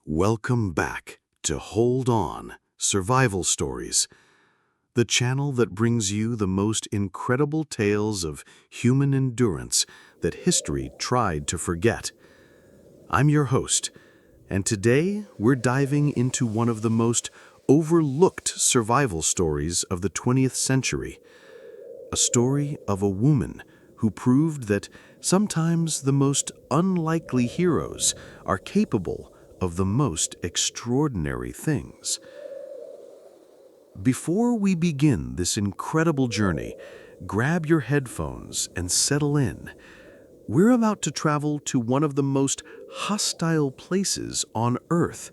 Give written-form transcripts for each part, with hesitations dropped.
Welcome back to Hold On Survival Stories, the channel that brings you the most incredible tales of human endurance that history tried to forget. I'm your host, and today we're diving into one of the most overlooked survival stories of the 20th century, a story of a woman who proved that sometimes the most unlikely heroes are capable of the most extraordinary things. Before we begin this incredible journey, grab your headphones and settle in. We're about to travel to one of the most hostile places on Earth,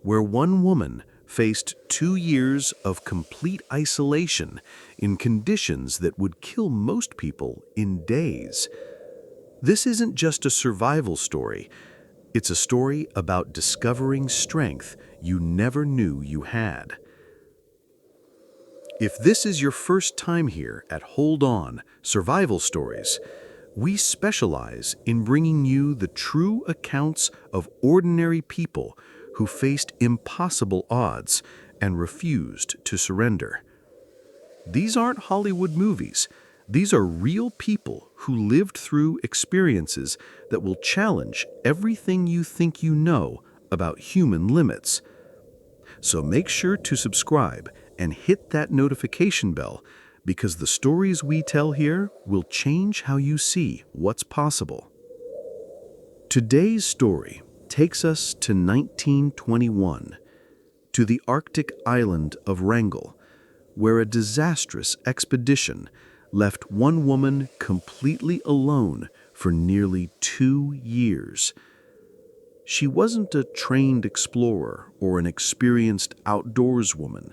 where one woman faced 2 years of complete isolation in conditions that would kill most people in days. This isn't just a survival story. It's a story about discovering strength you never knew you had. If this is your first time here at Hold On Survival Stories, we specialize in bringing you the true accounts of ordinary people who faced impossible odds and refused to surrender. These aren't Hollywood movies. These are real people who lived through experiences that will challenge everything you think you know about human limits. So make sure to subscribe and hit that notification bell, because the stories we tell here will change how you see what's possible. Today's story takes us to 1921, to the Arctic island of Wrangel, where a disastrous expedition left one woman completely alone for nearly 2 years. She wasn't a trained explorer or an experienced outdoors woman.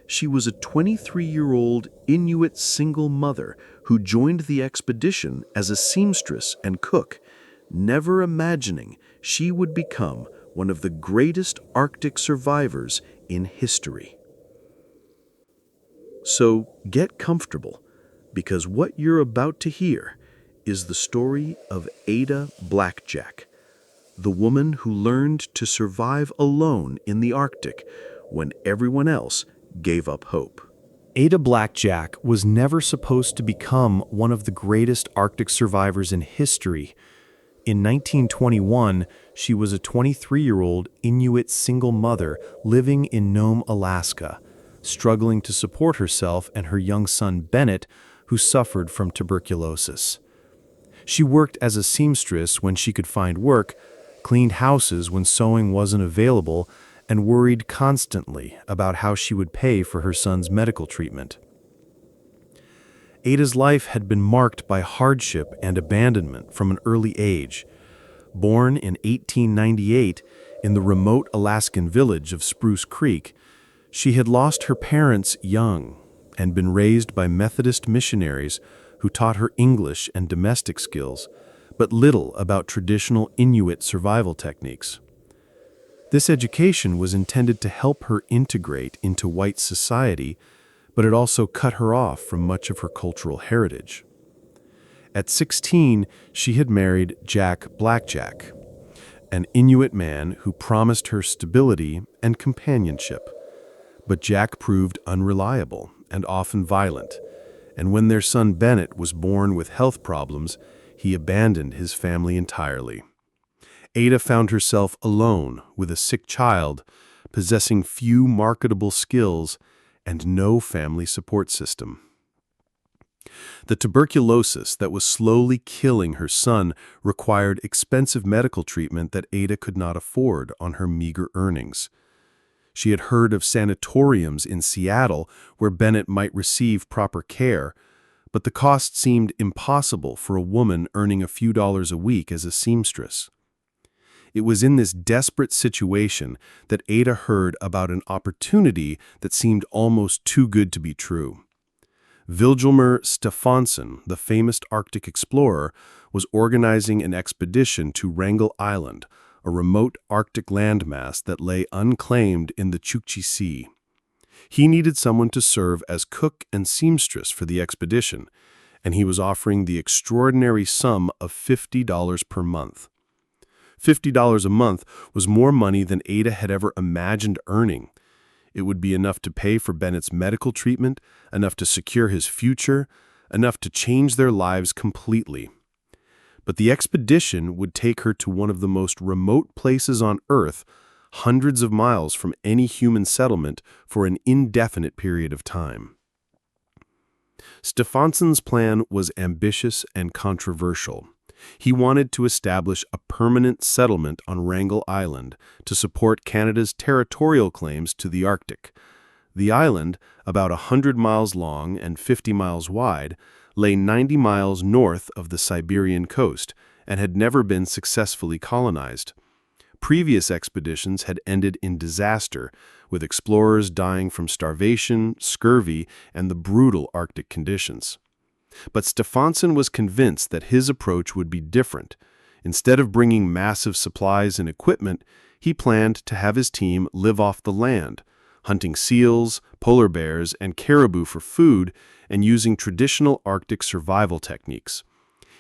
She was a 23-year-old Inuit single mother who joined the expedition as a seamstress and cook, never imagining she would become one of the greatest Arctic survivors in history. So get comfortable, because what you're about to hear is the story of Ada-blackjack, the woman who learned to survive alone in the Arctic when everyone else gave up hope. Ada-blackjack was never supposed to become one of the greatest Arctic survivors in history. In 1921, she was a 23-year-old Inuit single mother living in Nome, Alaska, struggling to support herself and her young son Bennett, who suffered from tuberculosis. She worked as a seamstress when she could find work, cleaned houses when sewing wasn't available, and worried constantly about how she would pay for her son's medical treatment. Ada's life had been marked by hardship and abandonment from an early age. Born in 1898 in the remote Alaskan village of Spruce Creek, she had lost her parents young and been raised by Methodist missionaries who taught her English and domestic skills, but little about traditional Inuit survival techniques. This education was intended to help her integrate into white society, but it also cut her off from much of her cultural heritage. At 16, she had married Jack Blackjack, an Inuit man who promised her stability and companionship. But Jack proved unreliable and often violent, and when their son Bennett was born with health problems, he abandoned his family entirely. Ada found herself alone with a sick child, possessing few marketable skills and no family support system. The tuberculosis that was slowly killing her son required expensive medical treatment that Ada could not afford on her meager earnings. She had heard of sanatoriums in Seattle where Bennett might receive proper care, but the cost seemed impossible for a woman earning a few dollars a week as a seamstress. It was in this desperate situation that Ada heard about an opportunity that seemed almost too good to be true. Vilhjalmur Stefansson, the famous Arctic explorer, was organizing an expedition to Wrangel Island, a remote Arctic landmass that lay unclaimed in the Chukchi Sea. He needed someone to serve as cook and seamstress for the expedition, and he was offering the extraordinary sum of $50 per month. $50 a month was more money than Ada had ever imagined earning. It would be enough to pay for Bennett's medical treatment, enough to secure his future, enough to change their lives completely. But the expedition would take her to one of the most remote places on Earth, hundreds of miles from any human settlement, for an indefinite period of time. Stefansson's plan was ambitious and controversial. He wanted to establish a permanent settlement on Wrangel Island to support Canada's territorial claims to the Arctic. The island, about 100 miles long and 50 miles wide, lay 90 miles north of the Siberian coast and had never been successfully colonized. Previous expeditions had ended in disaster, with explorers dying from starvation, scurvy, and the brutal Arctic conditions. But Stefansson was convinced that his approach would be different. Instead of bringing massive supplies and equipment, he planned to have his team live off the land, hunting seals, polar bears, and caribou for food, and using traditional Arctic survival techniques.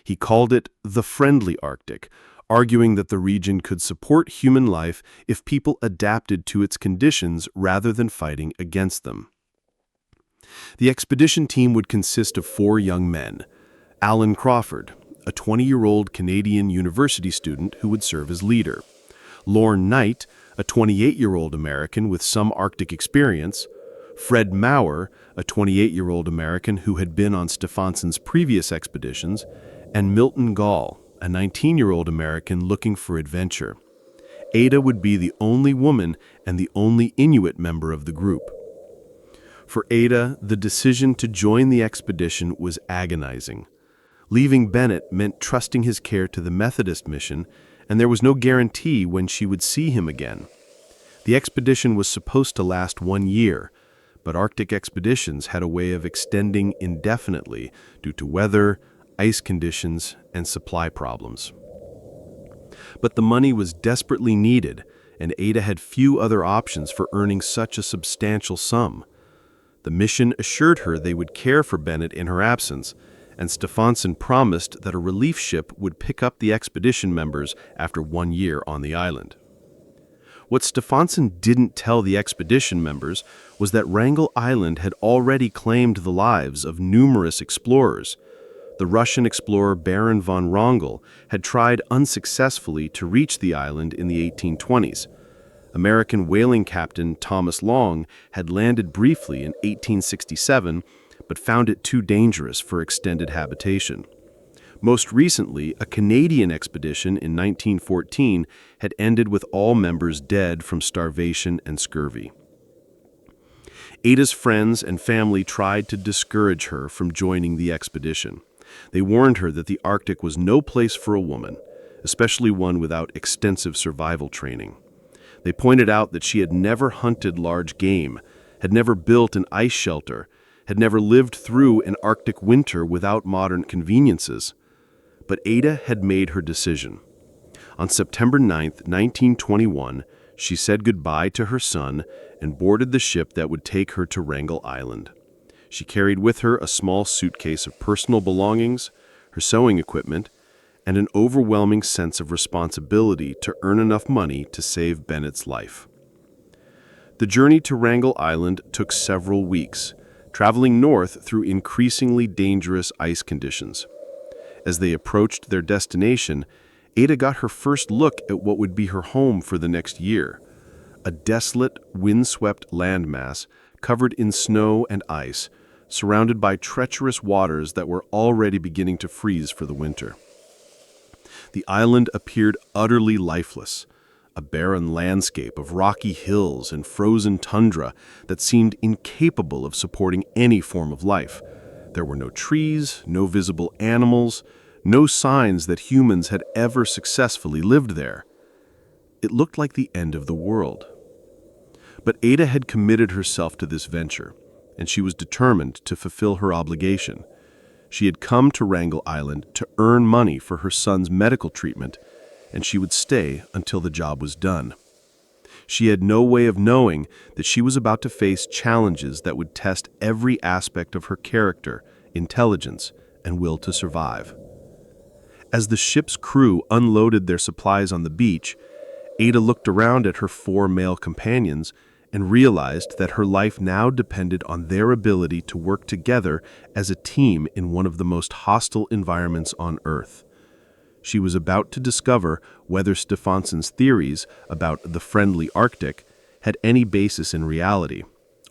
He called it the friendly Arctic, arguing that the region could support human life if people adapted to its conditions rather than fighting against them. The expedition team would consist of 4 young men: Alan Crawford, a 20-year-old Canadian university student who would serve as leader; Lorne Knight, a 28-year-old American with some Arctic experience; Fred Maurer, a 28-year-old American who had been on Stefansson's previous expeditions; and Milton Gall, a 19-year-old American looking for adventure. Ada would be the only woman and the only Inuit member of the group. For Ada, the decision to join the expedition was agonizing. Leaving Bennett meant trusting his care to the Methodist mission, and there was no guarantee when she would see him again. The expedition was supposed to last 1 year, but Arctic expeditions had a way of extending indefinitely due to weather, ice conditions, and supply problems. But the money was desperately needed, and Ada had few other options for earning such a substantial sum. The mission assured her they would care for Bennett in her absence, and Stefansson promised that a relief ship would pick up the expedition members after 1 year on the island. What Stefansson didn't tell the expedition members was that Wrangel Island had already claimed the lives of numerous explorers. The Russian explorer Baron von Wrangel had tried unsuccessfully to reach the island in the 1820s. American whaling captain Thomas Long had landed briefly in 1867, but found it too dangerous for extended habitation. Most recently, a Canadian expedition in 1914 had ended with all members dead from starvation and scurvy. Ada's friends and family tried to discourage her from joining the expedition. They warned her that the Arctic was no place for a woman, especially one without extensive survival training. They pointed out that she had never hunted large game, had never built an ice shelter, had never lived through an Arctic winter without modern conveniences. But Ada had made her decision. On September 9, 1921, she said goodbye to her son and boarded the ship that would take her to Wrangel Island. She carried with her a small suitcase of personal belongings, her sewing equipment, and an overwhelming sense of responsibility to earn enough money to save Bennett's life. The journey to Wrangel Island took several weeks, traveling north through increasingly dangerous ice conditions. As they approached their destination, Ada got her first look at what would be her home for the next year: a desolate, windswept landmass covered in snow and ice, surrounded by treacherous waters that were already beginning to freeze for the winter. The island appeared utterly lifeless, a barren landscape of rocky hills and frozen tundra that seemed incapable of supporting any form of life. There were no trees, no visible animals, no signs that humans had ever successfully lived there. It looked like the end of the world. But Ada had committed herself to this venture, and she was determined to fulfill her obligation. She had come to Wrangel Island to earn money for her son's medical treatment, and she would stay until the job was done. She had no way of knowing that she was about to face challenges that would test every aspect of her character, intelligence, and will to survive. As the ship's crew unloaded their supplies on the beach, Ada looked around at her 4 male companions and realized that her life now depended on their ability to work together as a team in one of the most hostile environments on Earth. She was about to discover whether Stefansson's theories about the friendly Arctic had any basis in reality,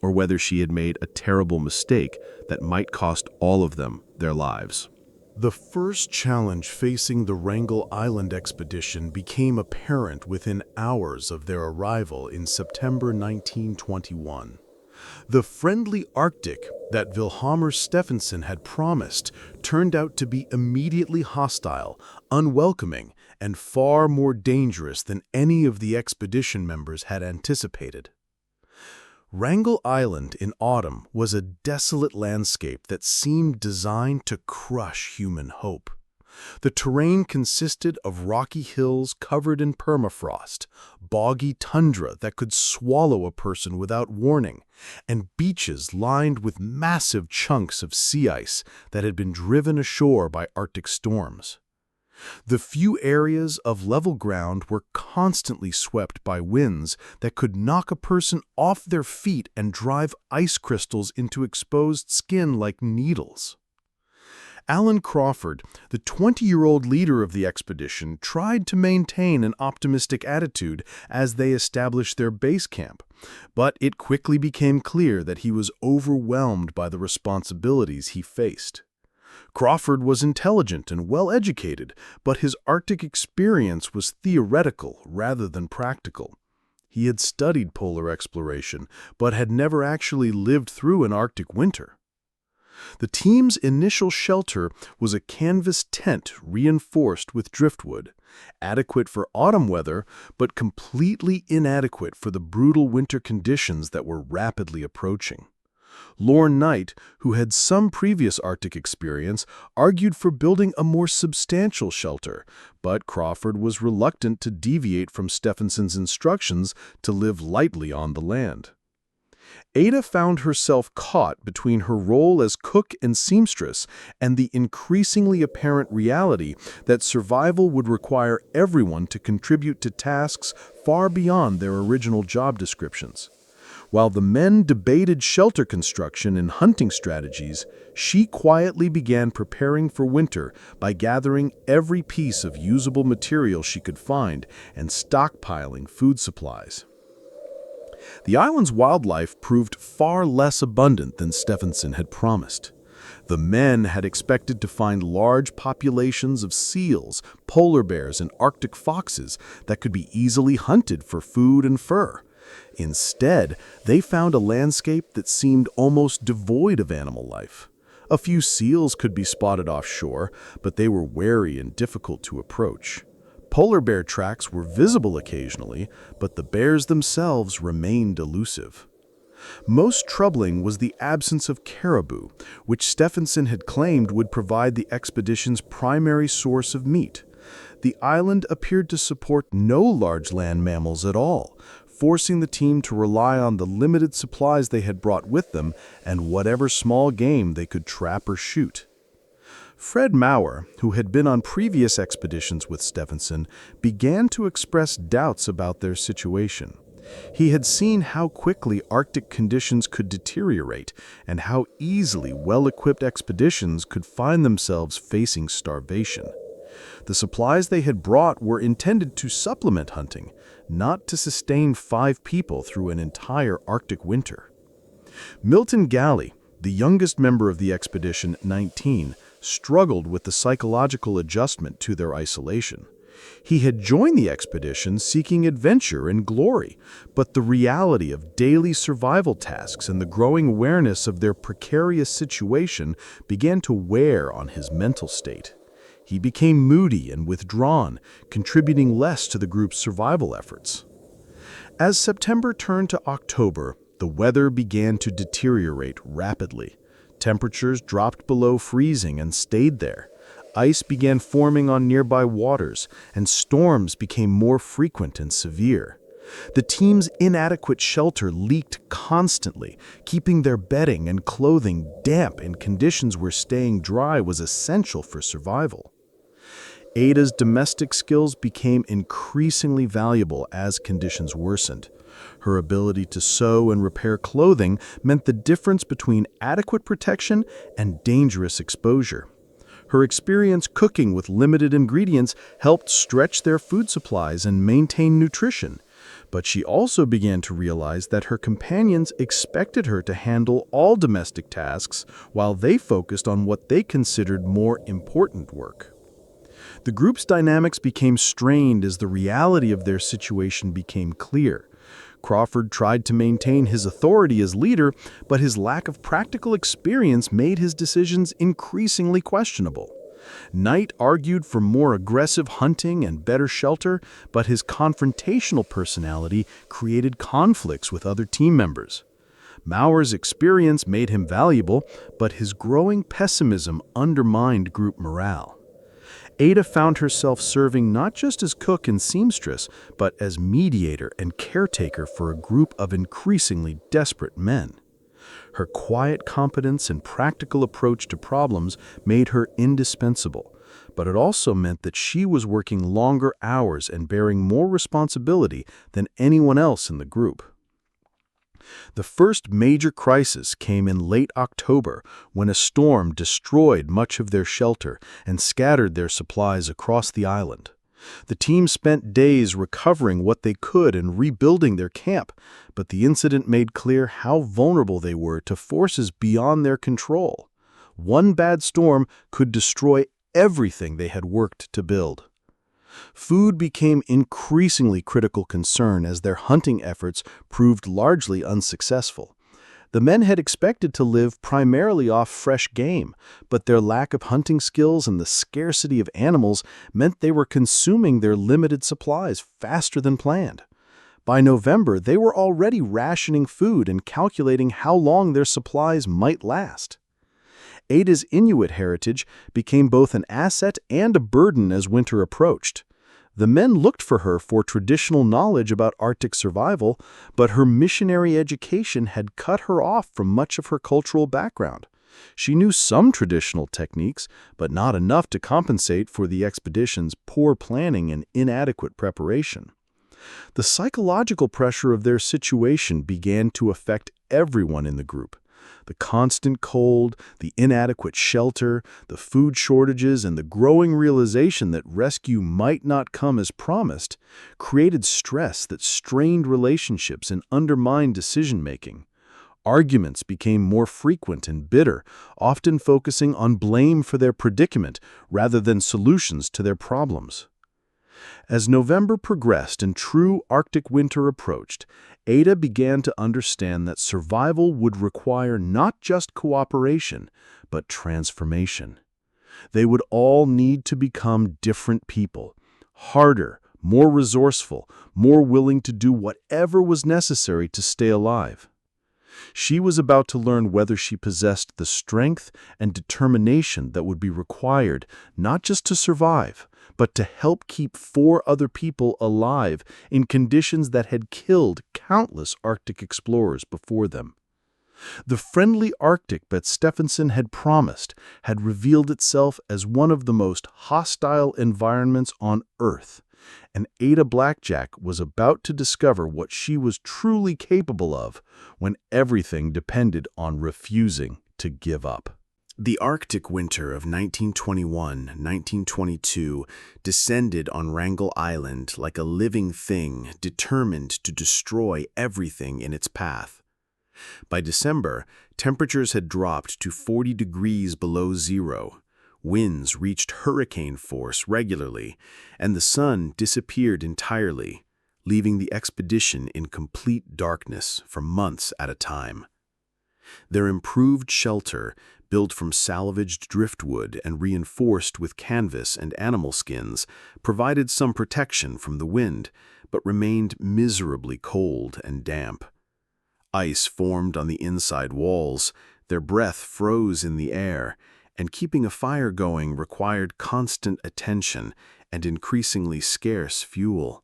or whether she had made a terrible mistake that might cost all of them their lives. The first challenge facing the Wrangel Island expedition became apparent within hours of their arrival in September 1921. The friendly Arctic that Vilhjalmur Stefansson had promised turned out to be immediately hostile, unwelcoming, and far more dangerous than any of the expedition members had anticipated. Wrangel Island in autumn was a desolate landscape that seemed designed to crush human hope. The terrain consisted of rocky hills covered in permafrost, boggy tundra that could swallow a person without warning, and beaches lined with massive chunks of sea ice that had been driven ashore by Arctic storms. The few areas of level ground were constantly swept by winds that could knock a person off their feet and drive ice crystals into exposed skin like needles. Alan Crawford, the 20-year-old leader of the expedition, tried to maintain an optimistic attitude as they established their base camp, but it quickly became clear that he was overwhelmed by the responsibilities he faced. Crawford was intelligent and well-educated, but his Arctic experience was theoretical rather than practical. He had studied polar exploration, but had never actually lived through an Arctic winter. The team's initial shelter was a canvas tent reinforced with driftwood, adequate for autumn weather, but completely inadequate for the brutal winter conditions that were rapidly approaching. Lorne Knight, who had some previous Arctic experience, argued for building a more substantial shelter, but Crawford was reluctant to deviate from Stefansson's instructions to live lightly on the land. Ada found herself caught between her role as cook and seamstress and the increasingly apparent reality that survival would require everyone to contribute to tasks far beyond their original job descriptions. While the men debated shelter construction and hunting strategies, she quietly began preparing for winter by gathering every piece of usable material she could find and stockpiling food supplies. The island's wildlife proved far less abundant than Stefansson had promised. The men had expected to find large populations of seals, polar bears, and Arctic foxes that could be easily hunted for food and fur. Instead, they found a landscape that seemed almost devoid of animal life. A few seals could be spotted offshore, but they were wary and difficult to approach. Polar bear tracks were visible occasionally, but the bears themselves remained elusive. Most troubling was the absence of caribou, which Stefansson had claimed would provide the expedition's primary source of meat. The island appeared to support no large land mammals at all, forcing the team to rely on the limited supplies they had brought with them and whatever small game they could trap or shoot. Fred Maurer, who had been on previous expeditions with Stefansson, began to express doubts about their situation. He had seen how quickly Arctic conditions could deteriorate and how easily well-equipped expeditions could find themselves facing starvation. The supplies they had brought were intended to supplement hunting, not to sustain 5 people through an entire Arctic winter. Milton Galley, the youngest member of the expedition, 19, struggled with the psychological adjustment to their isolation. He had joined the expedition seeking adventure and glory, but the reality of daily survival tasks and the growing awareness of their precarious situation began to wear on his mental state. He became moody and withdrawn, contributing less to the group's survival efforts. As September turned to October, the weather began to deteriorate rapidly. Temperatures dropped below freezing and stayed there. Ice began forming on nearby waters, and storms became more frequent and severe. The team's inadequate shelter leaked constantly, keeping their bedding and clothing damp in conditions where staying dry was essential for survival. Ada's domestic skills became increasingly valuable as conditions worsened. Her ability to sew and repair clothing meant the difference between adequate protection and dangerous exposure. Her experience cooking with limited ingredients helped stretch their food supplies and maintain nutrition. But she also began to realize that her companions expected her to handle all domestic tasks while they focused on what they considered more important work. The group's dynamics became strained as the reality of their situation became clear. Crawford tried to maintain his authority as leader, but his lack of practical experience made his decisions increasingly questionable. Knight argued for more aggressive hunting and better shelter, but his confrontational personality created conflicts with other team members. Maurer's experience made him valuable, but his growing pessimism undermined group morale. Ada found herself serving not just as cook and seamstress, but as mediator and caretaker for a group of increasingly desperate men. Her quiet competence and practical approach to problems made her indispensable, but it also meant that she was working longer hours and bearing more responsibility than anyone else in the group. The first major crisis came in late October when a storm destroyed much of their shelter and scattered their supplies across the island. The team spent days recovering what they could and rebuilding their camp, but the incident made clear how vulnerable they were to forces beyond their control. One bad storm could destroy everything they had worked to build. Food became increasingly critical concern as their hunting efforts proved largely unsuccessful. The men had expected to live primarily off fresh game, but their lack of hunting skills and the scarcity of animals meant they were consuming their limited supplies faster than planned. By November, they were already rationing food and calculating how long their supplies might last. Ada's Inuit heritage became both an asset and a burden as winter approached. The men looked for her for traditional knowledge about Arctic survival, but her missionary education had cut her off from much of her cultural background. She knew some traditional techniques, but not enough to compensate for the expedition's poor planning and inadequate preparation. The psychological pressure of their situation began to affect everyone in the group. The constant cold, the inadequate shelter, the food shortages, and the growing realization that rescue might not come as promised created stress that strained relationships and undermined decision-making. Arguments became more frequent and bitter, often focusing on blame for their predicament rather than solutions to their problems. As November progressed and true Arctic winter approached, Ada began to understand that survival would require not just cooperation, but transformation. They would all need to become different people, harder, more resourceful, more willing to do whatever was necessary to stay alive. She was about to learn whether she possessed the strength and determination that would be required not just to survive, but to help keep 4 other people alive in conditions that had killed countless Arctic explorers before them. The friendly Arctic that Stephenson had promised had revealed itself as one of the most hostile environments on Earth, and Ada-blackjack was about to discover what she was truly capable of when everything depended on refusing to give up. The Arctic winter of 1921-1922 descended on Wrangel Island like a living thing determined to destroy everything in its path. By December, temperatures had dropped to 40 degrees below zero. Winds reached hurricane force regularly, and the sun disappeared entirely, leaving the expedition in complete darkness for months at a time. Their improved shelter, built from salvaged driftwood and reinforced with canvas and animal skins, provided some protection from the wind, but remained miserably cold and damp. Ice formed on the inside walls, their breath froze in the air, and keeping a fire going required constant attention and increasingly scarce fuel.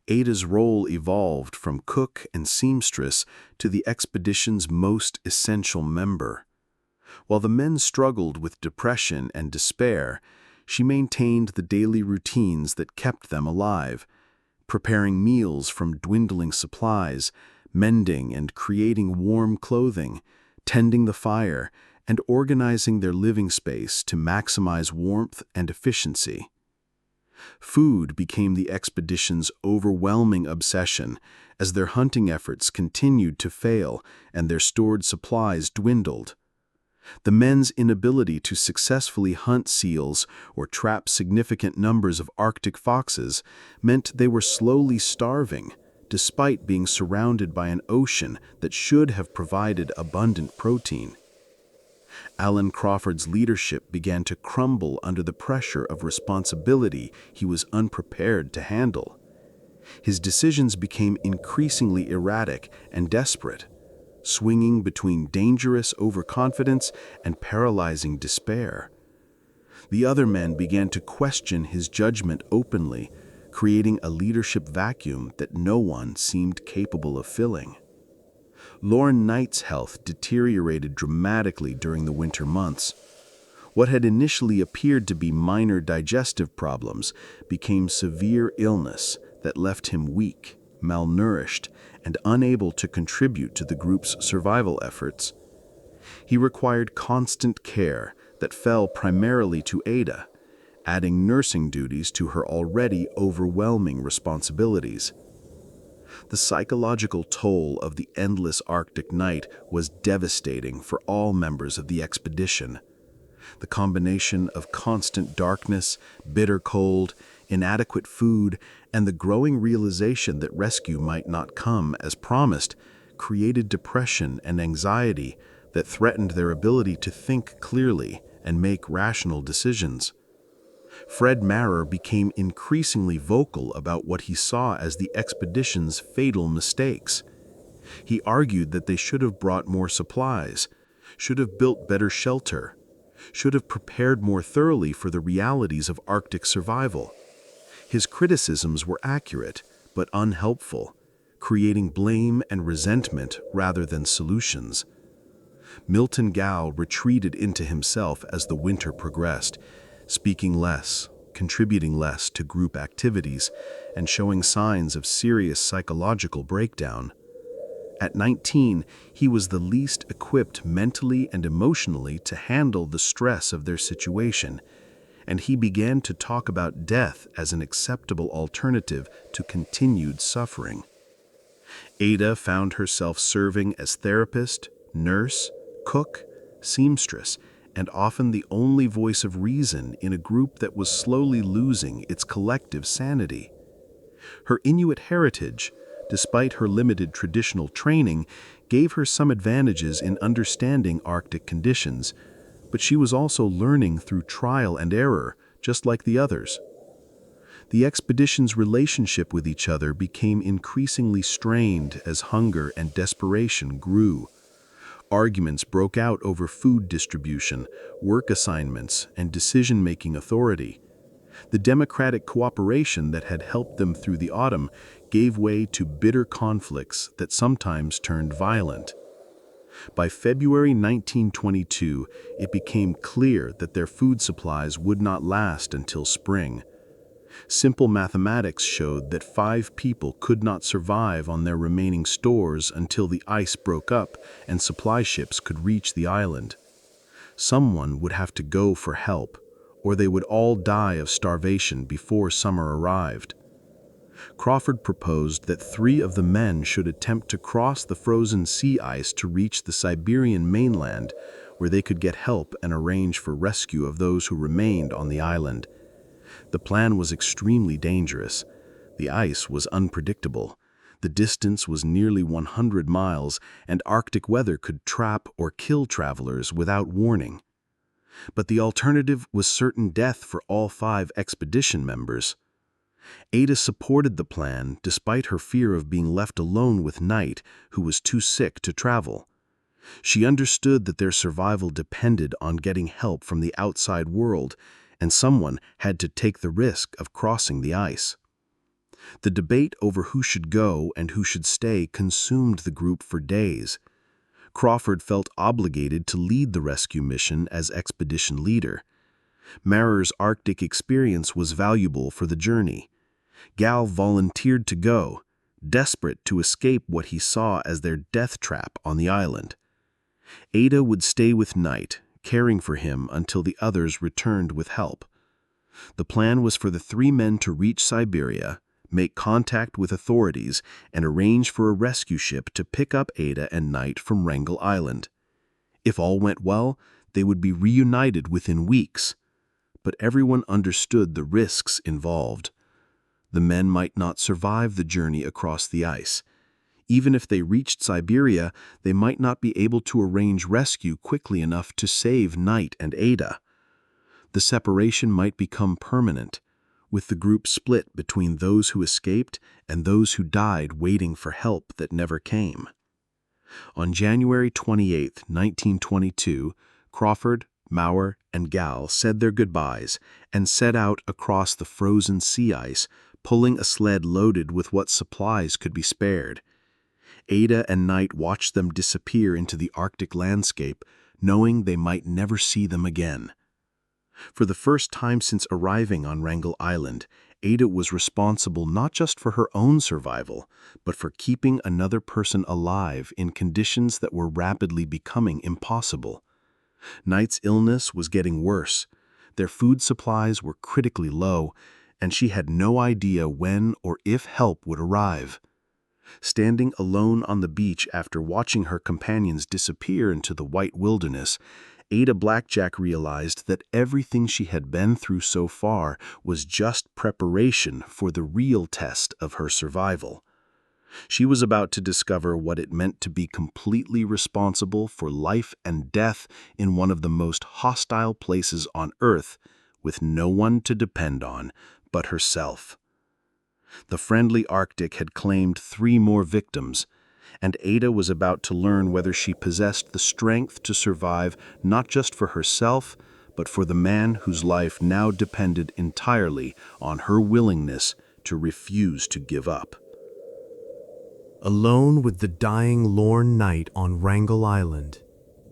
Ada's role evolved from cook and seamstress to the expedition's most essential member. While the men struggled with depression and despair, She maintained the daily routines that kept them alive, preparing meals from dwindling supplies, mending and creating warm clothing, tending the fire, and organizing their living space to maximize warmth and efficiency. Food became the expedition's overwhelming obsession as their hunting efforts continued to fail and their stored supplies dwindled. The men's inability to successfully hunt seals or trap significant numbers of Arctic foxes meant they were slowly starving, despite being surrounded by an ocean that should have provided abundant protein. Alan Crawford's leadership began to crumble under the pressure of responsibility he was unprepared to handle. His decisions became increasingly erratic and desperate, swinging between dangerous overconfidence and paralyzing despair. The other men began to question his judgment openly, creating a leadership vacuum that no one seemed capable of filling. Lauren Knight's health deteriorated dramatically during the winter months. What had initially appeared to be minor digestive problems became severe illness that left him weak, malnourished, and unable to contribute to the group's survival efforts. He required constant care that fell primarily to Ada, adding nursing duties to her already overwhelming responsibilities. The psychological toll of the endless Arctic night was devastating for all members of the expedition. The combination of constant darkness, bitter cold, inadequate food, and the growing realization that rescue might not come as promised created depression and anxiety that threatened their ability to think clearly and make rational decisions. Fred Marer became increasingly vocal about what he saw as the expedition's fatal mistakes. He argued that they should have brought more supplies, should have built better shelter, should have prepared more thoroughly for the realities of Arctic survival. His criticisms were accurate, but unhelpful, creating blame and resentment rather than solutions. Milton Gow retreated into himself as the winter progressed, speaking less, contributing less to group activities, and showing signs of serious psychological breakdown. At 19, he was the least equipped mentally and emotionally to handle the stress of their situation, and he began to talk about death as an acceptable alternative to continued suffering. Ada found herself serving as therapist, nurse, cook, seamstress, and often the only voice of reason in a group that was slowly losing its collective sanity. Her Inuit heritage, despite her limited traditional training, gave her some advantages in understanding Arctic conditions, but she was also learning through trial and error, just like the others. The expedition's relationship with each other became increasingly strained as hunger and desperation grew. Arguments broke out over food distribution, work assignments, and decision-making authority. The democratic cooperation that had helped them through the autumn gave way to bitter conflicts that sometimes turned violent. By February 1922, it became clear that their food supplies would not last until spring. Simple mathematics showed that 5 people could not survive on their remaining stores until the ice broke up and supply ships could reach the island. Someone would have to go for help, or they would all die of starvation before summer arrived. Crawford proposed that 3 of the men should attempt to cross the frozen sea ice to reach the Siberian mainland, where they could get help and arrange for rescue of those who remained on the island. The plan was extremely dangerous. The ice was unpredictable. The distance was nearly 100 miles, and Arctic weather could trap or kill travelers without warning. But the alternative was certain death for all 5 expedition members. Ada supported the plan despite her fear of being left alone with Knight, who was too sick to travel. She understood that their survival depended on getting help from the outside world, and someone had to take the risk of crossing the ice. The debate over who should go and who should stay consumed the group for days. Crawford felt obligated to lead the rescue mission as expedition leader. Marer's Arctic experience was valuable for the journey. Gal volunteered to go, desperate to escape what he saw as their death trap on the island. Ada would stay with Knight, caring for him until the others returned with help. The plan was for the three men to reach Siberia, make contact with authorities, and arrange for a rescue ship to pick up Ada and Knight from Wrangel Island. If all went well, they would be reunited within weeks. But everyone understood the risks involved. The men might not survive the journey across the ice. Even if they reached Siberia, they might not be able to arrange rescue quickly enough to save Knight and Ada. The separation might become permanent, with the group split between those who escaped and those who died waiting for help that never came. On January 28, 1922, Crawford, Maurer, and Gal said their goodbyes and set out across the frozen sea ice, pulling a sled loaded with what supplies could be spared. Ada and Knight watched them disappear into the Arctic landscape, knowing they might never see them again. For the first time since arriving on Wrangel Island, Ada was responsible not just for her own survival, but for keeping another person alive in conditions that were rapidly becoming impossible. Knight's illness was getting worse. Their food supplies were critically low, and she had no idea when or if help would arrive. Standing alone on the beach after watching her companions disappear into the white wilderness, Ada-Blackjack realized that everything she had been through so far was just preparation for the real test of her survival. She was about to discover what it meant to be completely responsible for life and death in one of the most hostile places on Earth, with no one to depend on but herself. The friendly Arctic had claimed 3 more victims, and Ada was about to learn whether she possessed the strength to survive not just for herself, but for the man whose life now depended entirely on her willingness to refuse to give up. Alone with the dying lorn Knight on Wrangel Island,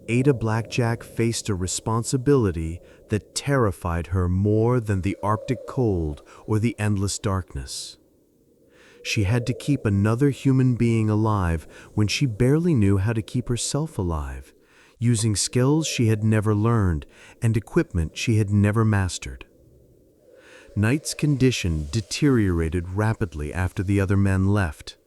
Ada-Blackjack faced a responsibility that terrified her more than the Arctic cold or the endless darkness. She had to keep another human being alive when she barely knew how to keep herself alive, using skills she had never learned and equipment she had never mastered. Knight's condition deteriorated rapidly after the other men left.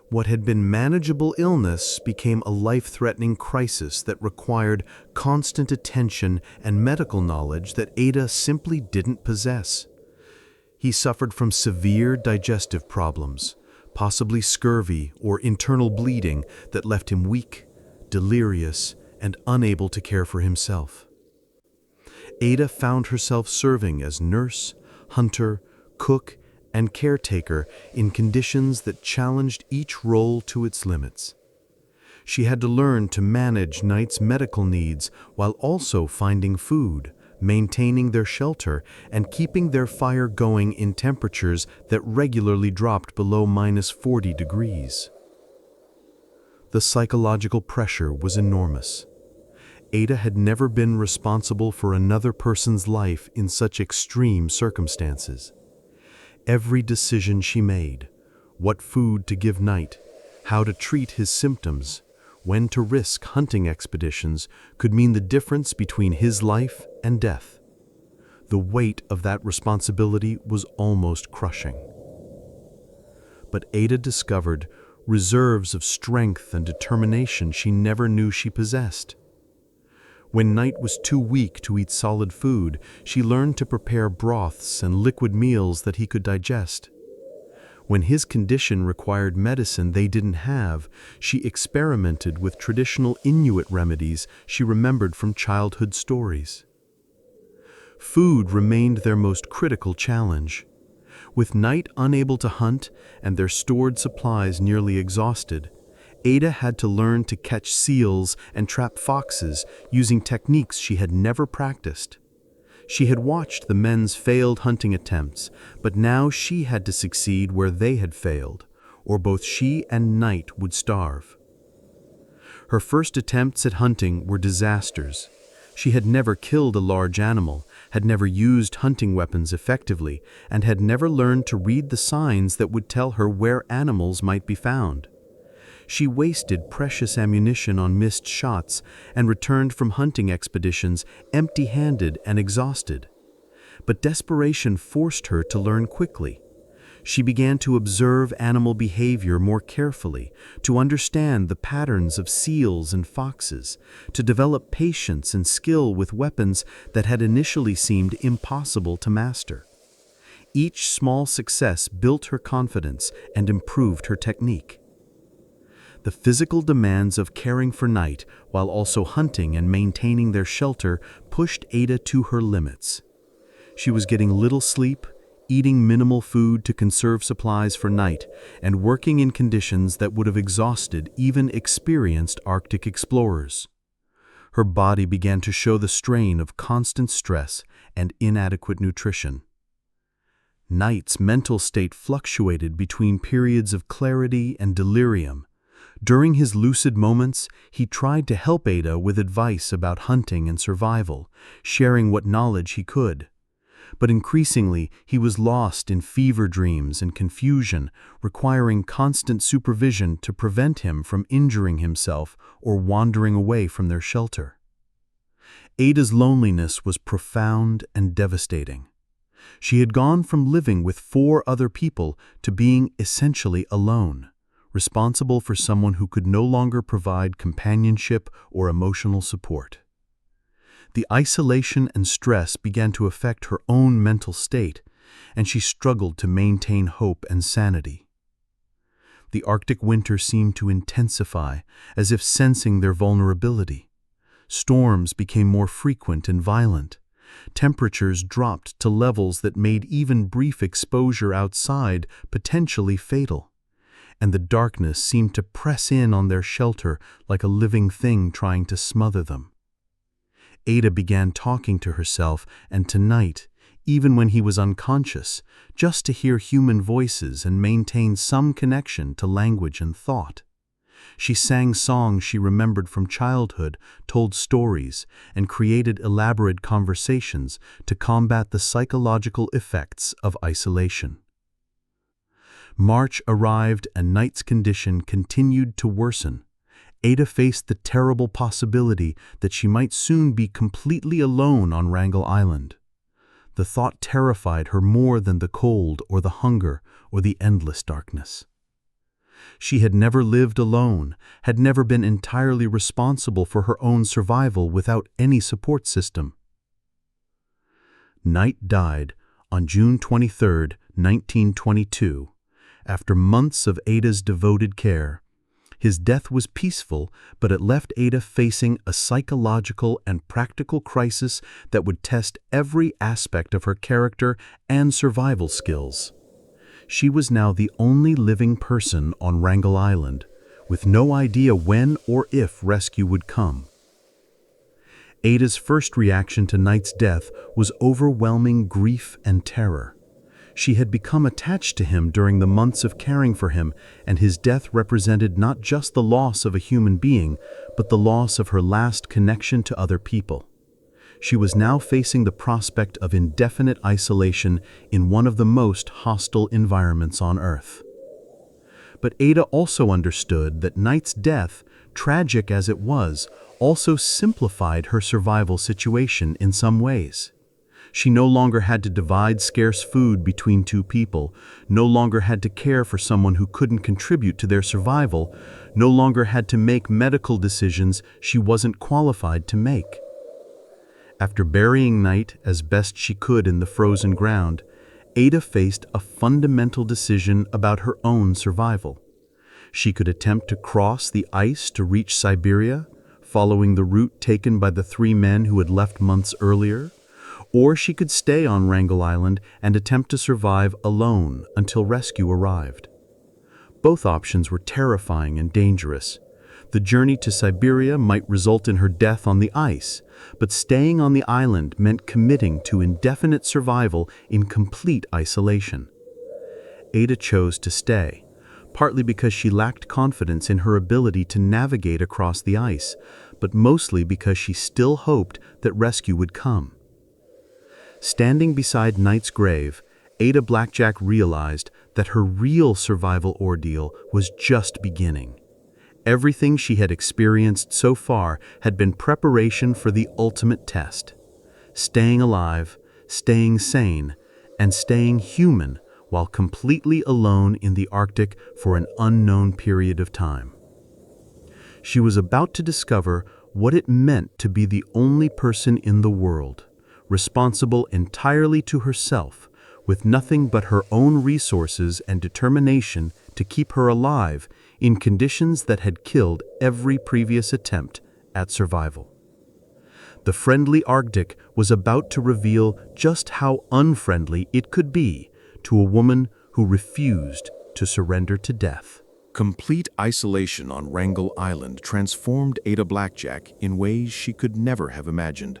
What had been manageable illness became a life-threatening crisis that required constant attention and medical knowledge that Ada simply didn't possess. He suffered from severe digestive problems, possibly scurvy or internal bleeding that left him weak, delirious, and unable to care for himself. Ada found herself serving as nurse, hunter, cook, and caretaker in conditions that challenged each role to its limits. She had to learn to manage Knight's medical needs while also finding food, maintaining their shelter, and keeping their fire going in temperatures that regularly dropped below -40 degrees. The psychological pressure was enormous. Ada had never been responsible for another person's life in such extreme circumstances. Every decision she made, what food to give Knight, how to treat his symptoms, when to risk hunting expeditions, could mean the difference between his life and death. The weight of that responsibility was almost crushing. But Ada discovered reserves of strength and determination she never knew she possessed. When Knight was too weak to eat solid food, she learned to prepare broths and liquid meals that he could digest. When his condition required medicine they didn't have, she experimented with traditional Inuit remedies she remembered from childhood stories. Food remained their most critical challenge. With Knight unable to hunt and their stored supplies nearly exhausted, Ada had to learn to catch seals and trap foxes using techniques she had never practiced. She had watched the men's failed hunting attempts, but now she had to succeed where they had failed, or both she and Knight would starve. Her first attempts at hunting were disasters. She had never killed a large animal, had never used hunting weapons effectively, and had never learned to read the signs that would tell her where animals might be found. She wasted precious ammunition on missed shots and returned from hunting expeditions empty-handed and exhausted. But desperation forced her to learn quickly. She began to observe animal behavior more carefully, to understand the patterns of seals and foxes, to develop patience and skill with weapons that had initially seemed impossible to master. Each small success built her confidence and improved her technique. The physical demands of caring for Night while also hunting and maintaining their shelter pushed Ada to her limits. She was getting little sleep, eating minimal food to conserve supplies for Night, and working in conditions that would have exhausted even experienced Arctic explorers. Her body began to show the strain of constant stress and inadequate nutrition. Night's mental state fluctuated between periods of clarity and delirium. During his lucid moments, he tried to help Ada with advice about hunting and survival, sharing what knowledge he could. But increasingly, he was lost in fever dreams and confusion, requiring constant supervision to prevent him from injuring himself or wandering away from their shelter. Ada's loneliness was profound and devastating. She had gone from living with 4 other people to being essentially alone, responsible for someone who could no longer provide companionship or emotional support. The isolation and stress began to affect her own mental state, and she struggled to maintain hope and sanity. The Arctic winter seemed to intensify, as if sensing their vulnerability. Storms became more frequent and violent. Temperatures dropped to levels that made even brief exposure outside potentially fatal, and the darkness seemed to press in on their shelter like a living thing trying to smother them. Ada began talking to herself and to Night, even when he was unconscious, just to hear human voices and maintain some connection to language and thought. She sang songs she remembered from childhood, told stories, and created elaborate conversations to combat the psychological effects of isolation. March arrived and Night's condition continued to worsen. Ada faced the terrible possibility that she might soon be completely alone on Wrangel Island. The thought terrified her more than the cold or the hunger or the endless darkness. She had never lived alone, had never been entirely responsible for her own survival without any support system. Night died on June 23, 1922, after months of Ada's devoted care. His death was peaceful, but it left Ada facing a psychological and practical crisis that would test every aspect of her character and survival skills. She was now the only living person on Wrangel Island, with no idea when or if rescue would come. Ada's first reaction to Night's death was overwhelming grief and terror. She had become attached to him during the months of caring for him, and his death represented not just the loss of a human being, but the loss of her last connection to other people. She was now facing the prospect of indefinite isolation in one of the most hostile environments on Earth. But Ada also understood that Night's death, tragic as it was, also simplified her survival situation in some ways. She no longer had to divide scarce food between 2 people, no longer had to care for someone who couldn't contribute to their survival, no longer had to make medical decisions she wasn't qualified to make. After burying Night as best she could in the frozen ground, Ada faced a fundamental decision about her own survival. She could attempt to cross the ice to reach Siberia, following the route taken by the 3 men who had left months earlier, or she could stay on Wrangel Island and attempt to survive alone until rescue arrived. Both options were terrifying and dangerous. The journey to Siberia might result in her death on the ice, but staying on the island meant committing to indefinite survival in complete isolation. Ada chose to stay, partly because she lacked confidence in her ability to navigate across the ice, but mostly because she still hoped that rescue would come. Standing beside Knight's grave, Ada-Blackjack realized that her real survival ordeal was just beginning. Everything she had experienced so far had been preparation for the ultimate test: staying alive, staying sane, and staying human while completely alone in the Arctic for an unknown period of time. She was about to discover what it meant to be the only person in the world, responsible entirely to herself, with nothing but her own resources and determination to keep her alive in conditions that had killed every previous attempt at survival. The friendly Arctic was about to reveal just how unfriendly it could be to a woman who refused to surrender to death. Complete isolation on Wrangel Island transformed Ada-Blackjack in ways she could never have imagined.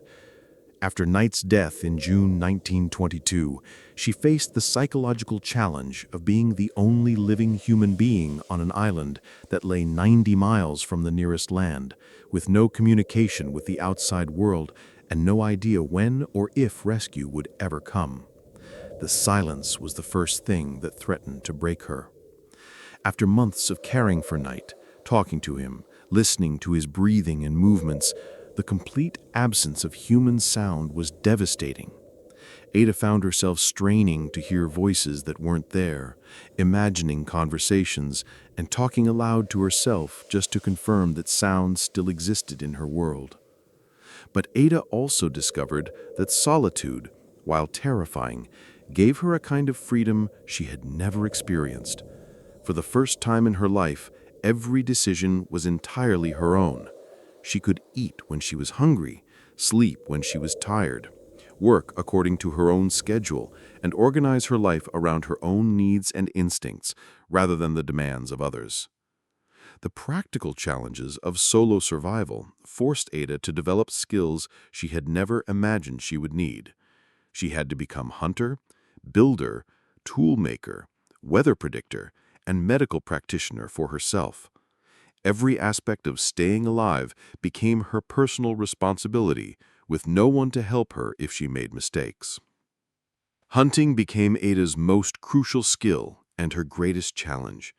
After Knight's death in June 1922, she faced the psychological challenge of being the only living human being on an island that lay 90 miles from the nearest land, with no communication with the outside world and no idea when or if rescue would ever come. The silence was the first thing that threatened to break her. After months of caring for Knight, talking to him, listening to his breathing and movements, the complete absence of human sound was devastating. Ada found herself straining to hear voices that weren't there, imagining conversations, and talking aloud to herself just to confirm that sound still existed in her world. But Ada also discovered that solitude, while terrifying, gave her a kind of freedom she had never experienced. For the first time in her life, every decision was entirely her own. She could eat when she was hungry, sleep when she was tired, work according to her own schedule, and organize her life around her own needs and instincts, rather than the demands of others. The practical challenges of solo survival forced Ada to develop skills she had never imagined she would need. She had to become hunter, builder, tool maker, weather predictor, and medical practitioner for herself. Every aspect of staying alive became her personal responsibility, with no one to help her if she made mistakes. Hunting became Ada's most crucial skill and her greatest challenge.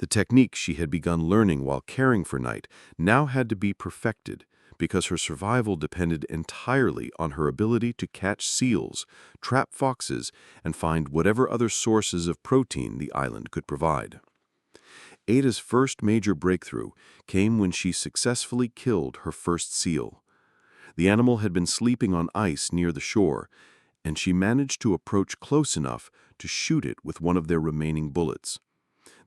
The technique she had begun learning while caring for Knight now had to be perfected because her survival depended entirely on her ability to catch seals, trap foxes, and find whatever other sources of protein the island could provide. Ada's first major breakthrough came when she successfully killed her first seal. The animal had been sleeping on ice near the shore, and she managed to approach close enough to shoot it with one of their remaining bullets.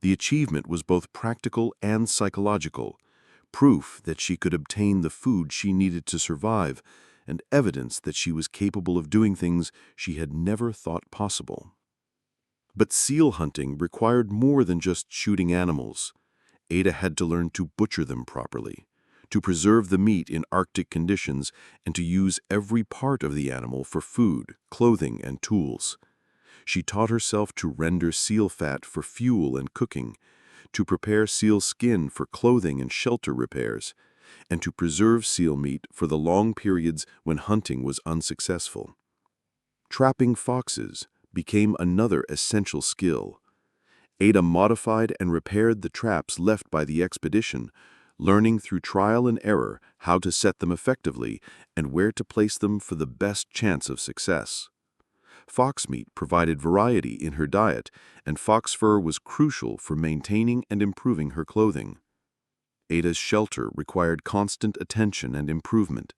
The achievement was both practical and psychological, proof that she could obtain the food she needed to survive, and evidence that she was capable of doing things she had never thought possible. But seal hunting required more than just shooting animals. Ada had to learn to butcher them properly, to preserve the meat in Arctic conditions, and to use every part of the animal for food, clothing, and tools. She taught herself to render seal fat for fuel and cooking, to prepare seal skin for clothing and shelter repairs, and to preserve seal meat for the long periods when hunting was unsuccessful. Trapping foxes became another essential skill. Ada modified and repaired the traps left by the expedition, learning through trial and error how to set them effectively and where to place them for the best chance of success. Fox meat provided variety in her diet, and fox fur was crucial for maintaining and improving her clothing. Ada's shelter required constant attention and improvement.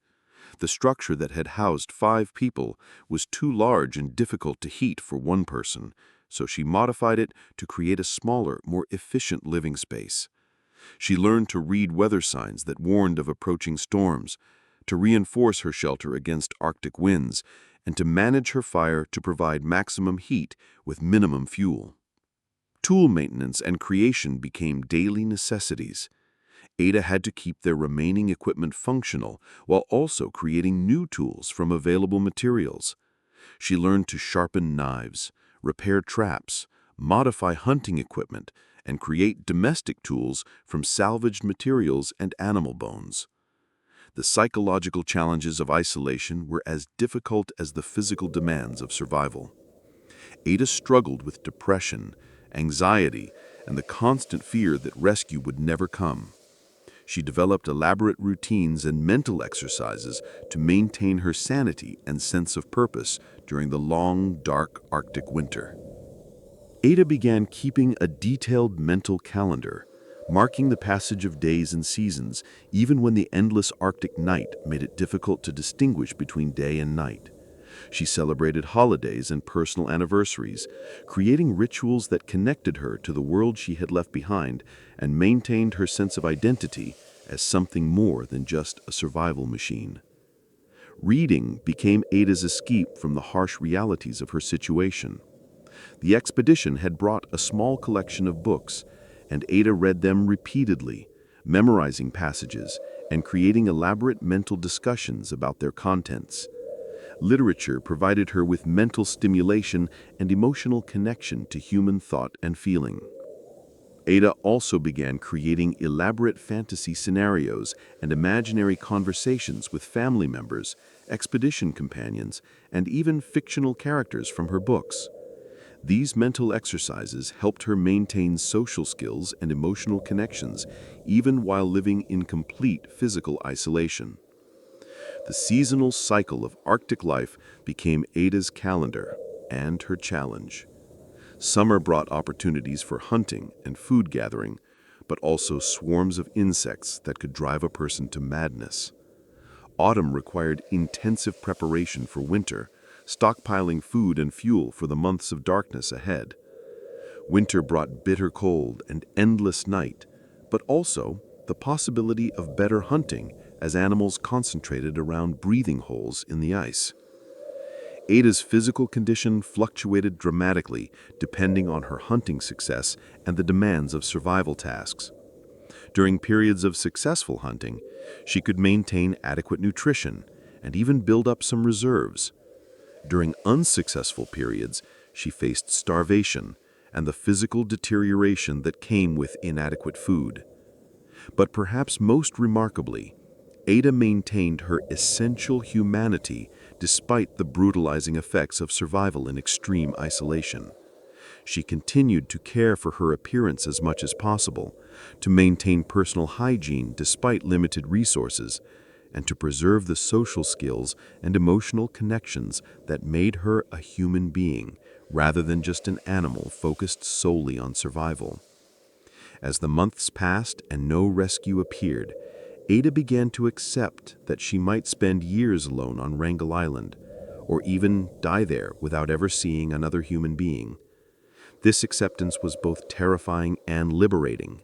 The structure that had housed 5 people was too large and difficult to heat for one person, so she modified it to create a smaller, more efficient living space. She learned to read weather signs that warned of approaching storms, to reinforce her shelter against Arctic winds, and to manage her fire to provide maximum heat with minimum fuel. Tool maintenance and creation became daily necessities. Ada had to keep their remaining equipment functional while also creating new tools from available materials. She learned to sharpen knives, repair traps, modify hunting equipment, and create domestic tools from salvaged materials and animal bones. The psychological challenges of isolation were as difficult as the physical demands of survival. Ada struggled with depression, anxiety, and the constant fear that rescue would never come. She developed elaborate routines and mental exercises to maintain her sanity and sense of purpose during the long, dark Arctic winter. Ada began keeping a detailed mental calendar, marking the passage of days and seasons, even when the endless Arctic night made it difficult to distinguish between day and night. She celebrated holidays and personal anniversaries, creating rituals that connected her to the world she had left behind and maintained her sense of identity as something more than just a survival machine. Reading became Ada's escape from the harsh realities of her situation. The expedition had brought a small collection of books, and Ada read them repeatedly, memorizing passages and creating elaborate mental discussions about their contents. Literature provided her with mental stimulation and emotional connection to human thought and feeling. Ada also began creating elaborate fantasy scenarios and imaginary conversations with family members, expedition companions, and even fictional characters from her books. These mental exercises helped her maintain social skills and emotional connections, even while living in complete physical isolation. The seasonal cycle of Arctic life became Ada's calendar and her challenge. Summer brought opportunities for hunting and food gathering, but also swarms of insects that could drive a person to madness. Autumn required intensive preparation for winter, stockpiling food and fuel for the months of darkness ahead. Winter brought bitter cold and endless night, but also the possibility of better hunting as animals concentrated around breathing holes in the ice. Ada's physical condition fluctuated dramatically depending on her hunting success and the demands of survival tasks. During periods of successful hunting, she could maintain adequate nutrition and even build up some reserves. During unsuccessful periods, she faced starvation and the physical deterioration that came with inadequate food. But perhaps most remarkably, Ada maintained her essential humanity despite the brutalizing effects of survival in extreme isolation. She continued to care for her appearance as much as possible, to maintain personal hygiene despite limited resources, and to preserve the social skills and emotional connections that made her a human being rather than just an animal focused solely on survival. As the months passed and no rescue appeared, Ada began to accept that she might spend years alone on Wrangel Island, or even die there without ever seeing another human being. This acceptance was both terrifying and liberating.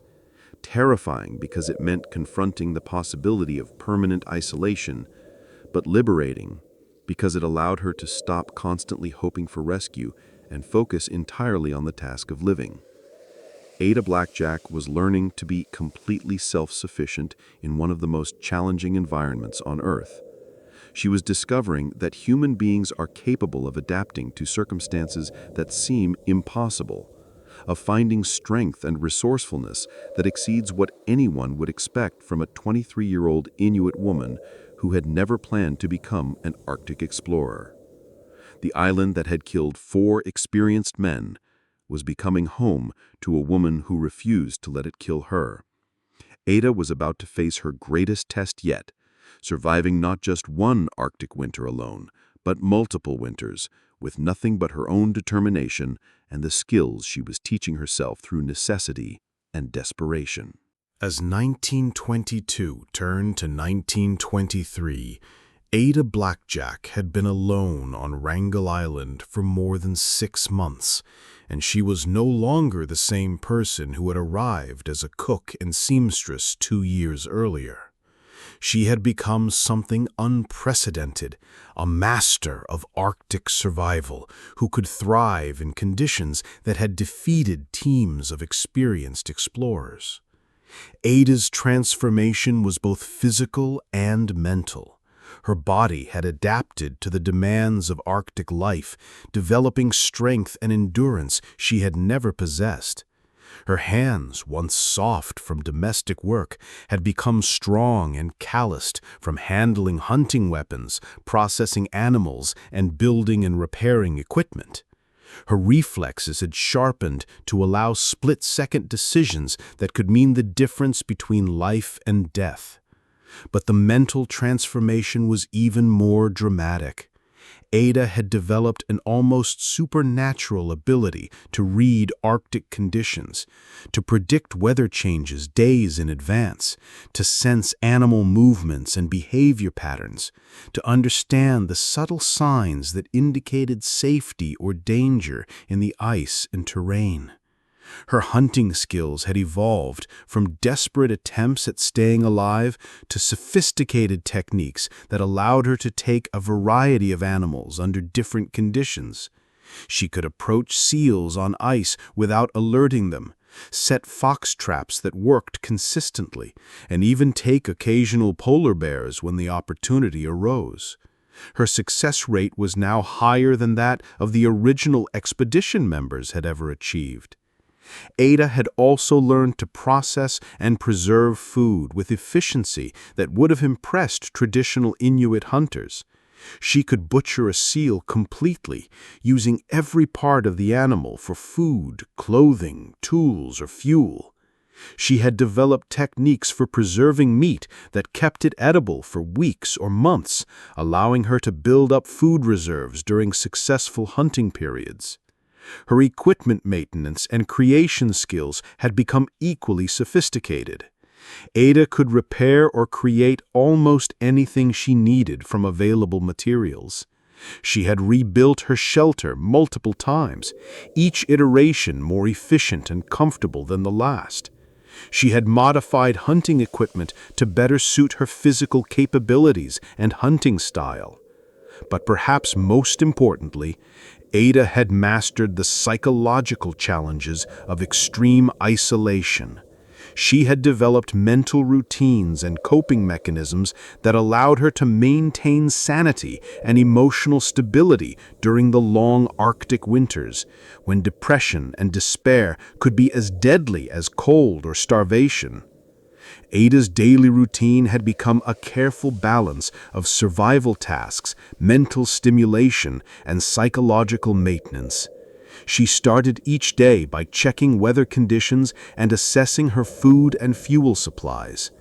Terrifying because it meant confronting the possibility of permanent isolation, but liberating because it allowed her to stop constantly hoping for rescue and focus entirely on the task of living. Ada-blackjack was learning to be completely self-sufficient in one of the most challenging environments on Earth. She was discovering that human beings are capable of adapting to circumstances that seem impossible, of finding strength and resourcefulness that exceeds what anyone would expect from a 23-year-old Inuit woman who had never planned to become an Arctic explorer. The island that had killed 4 experienced men was becoming home to a woman who refused to let it kill her. Ada was about to face her greatest test yet, surviving not just one Arctic winter alone, but multiple winters, with nothing but her own determination and the skills she was teaching herself through necessity and desperation. As 1922 turned to 1923, Ada-blackjack had been alone on Wrangel Island for more than 6 months, and she was no longer the same person who had arrived as a cook and seamstress 2 years earlier. She had become something unprecedented, a master of Arctic survival who could thrive in conditions that had defeated teams of experienced explorers. Ada's transformation was both physical and mental. Her body had adapted to the demands of Arctic life, developing strength and endurance she had never possessed. Her hands, once soft from domestic work, had become strong and calloused from handling hunting weapons, processing animals, and building and repairing equipment. Her reflexes had sharpened to allow split-second decisions that could mean the difference between life and death. But the mental transformation was even more dramatic. Ada had developed an almost supernatural ability to read Arctic conditions, to predict weather changes days in advance, to sense animal movements and behavior patterns, to understand the subtle signs that indicated safety or danger in the ice and terrain. Her hunting skills had evolved from desperate attempts at staying alive to sophisticated techniques that allowed her to take a variety of animals under different conditions. She could approach seals on ice without alerting them, set fox traps that worked consistently, and even take occasional polar bears when the opportunity arose. Her success rate was now higher than that of the original expedition members had ever achieved. Ada had also learned to process and preserve food with efficiency that would have impressed traditional Inuit hunters. She could butcher a seal completely, using every part of the animal for food, clothing, tools, or fuel. She had developed techniques for preserving meat that kept it edible for weeks or months, allowing her to build up food reserves during successful hunting periods. Her equipment maintenance and creation skills had become equally sophisticated. Ada could repair or create almost anything she needed from available materials. She had rebuilt her shelter multiple times, each iteration more efficient and comfortable than the last. She had modified hunting equipment to better suit her physical capabilities and hunting style. But perhaps most importantly, Ada had mastered the psychological challenges of extreme isolation. She had developed mental routines and coping mechanisms that allowed her to maintain sanity and emotional stability during the long Arctic winters, when depression and despair could be as deadly as cold or starvation. Ada's daily routine had become a careful balance of survival tasks, mental stimulation, and psychological maintenance. She started each day by checking weather conditions and assessing her food and fuel supplies.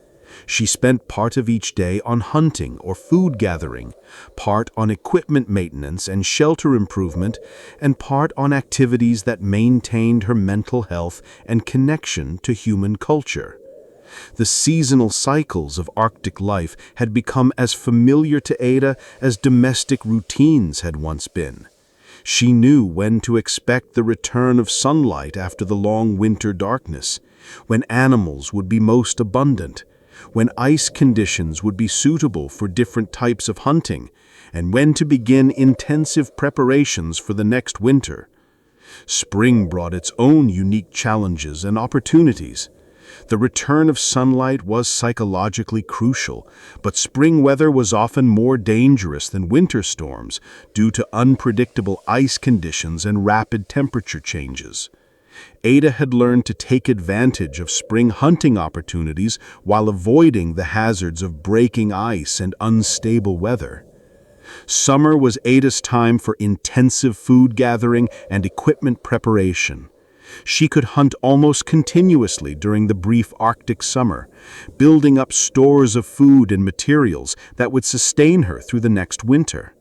She spent part of each day on hunting or food gathering, part on equipment maintenance and shelter improvement, and part on activities that maintained her mental health and connection to human culture. The seasonal cycles of Arctic life had become as familiar to Ada as domestic routines had once been. She knew when to expect the return of sunlight after the long winter darkness, when animals would be most abundant, when ice conditions would be suitable for different types of hunting, and when to begin intensive preparations for the next winter. Spring brought its own unique challenges and opportunities. The return of sunlight was psychologically crucial, but spring weather was often more dangerous than winter storms due to unpredictable ice conditions and rapid temperature changes. Ada had learned to take advantage of spring hunting opportunities while avoiding the hazards of breaking ice and unstable weather. Summer was Ada's time for intensive food gathering and equipment preparation. She could hunt almost continuously during the brief Arctic summer, building up stores of food and materials that would sustain her through the next winter.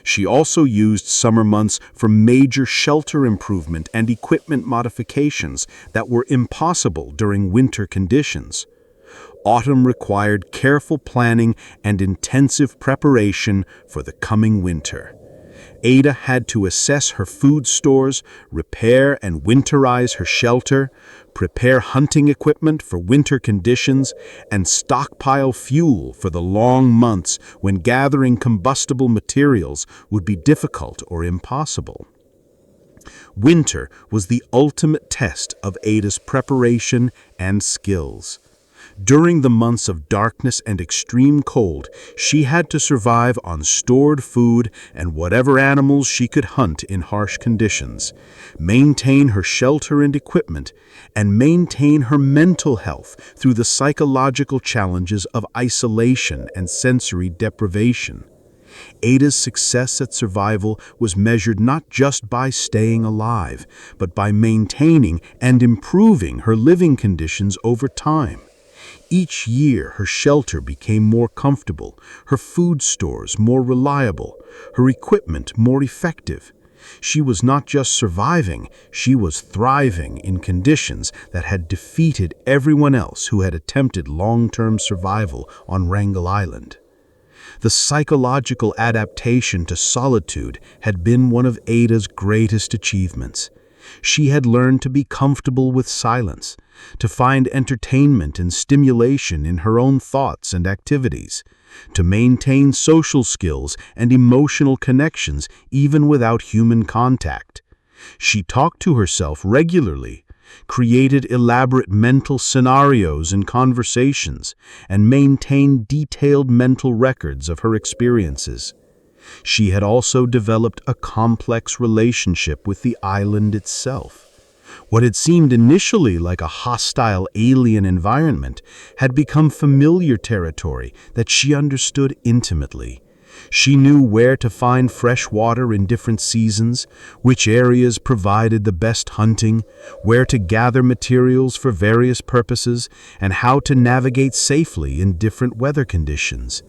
She also used summer months for major shelter improvement and equipment modifications that were impossible during winter conditions. Autumn required careful planning and intensive preparation for the coming winter. Ada had to assess her food stores, repair and winterize her shelter, prepare hunting equipment for winter conditions, and stockpile fuel for the long months when gathering combustible materials would be difficult or impossible. Winter was the ultimate test of Ada's preparation and skills. During the months of darkness and extreme cold, she had to survive on stored food and whatever animals she could hunt in harsh conditions, maintain her shelter and equipment, and maintain her mental health through the psychological challenges of isolation and sensory deprivation. Ada's success at survival was measured not just by staying alive, but by maintaining and improving her living conditions over time. Each year, her shelter became more comfortable, her food stores more reliable, her equipment more effective. She was not just surviving, she was thriving in conditions that had defeated everyone else who had attempted long-term survival on Wrangel Island. The psychological adaptation to solitude had been one of Ada's greatest achievements. She had learned to be comfortable with silence, to find entertainment and stimulation in her own thoughts and activities, to maintain social skills and emotional connections even without human contact. She talked to herself regularly, created elaborate mental scenarios and conversations, and maintained detailed mental records of her experiences. She had also developed a complex relationship with the island itself. What had seemed initially like a hostile alien environment had become familiar territory that she understood intimately. She knew where to find fresh water in different seasons, which areas provided the best hunting, where to gather materials for various purposes, and how to navigate safely in different weather conditions.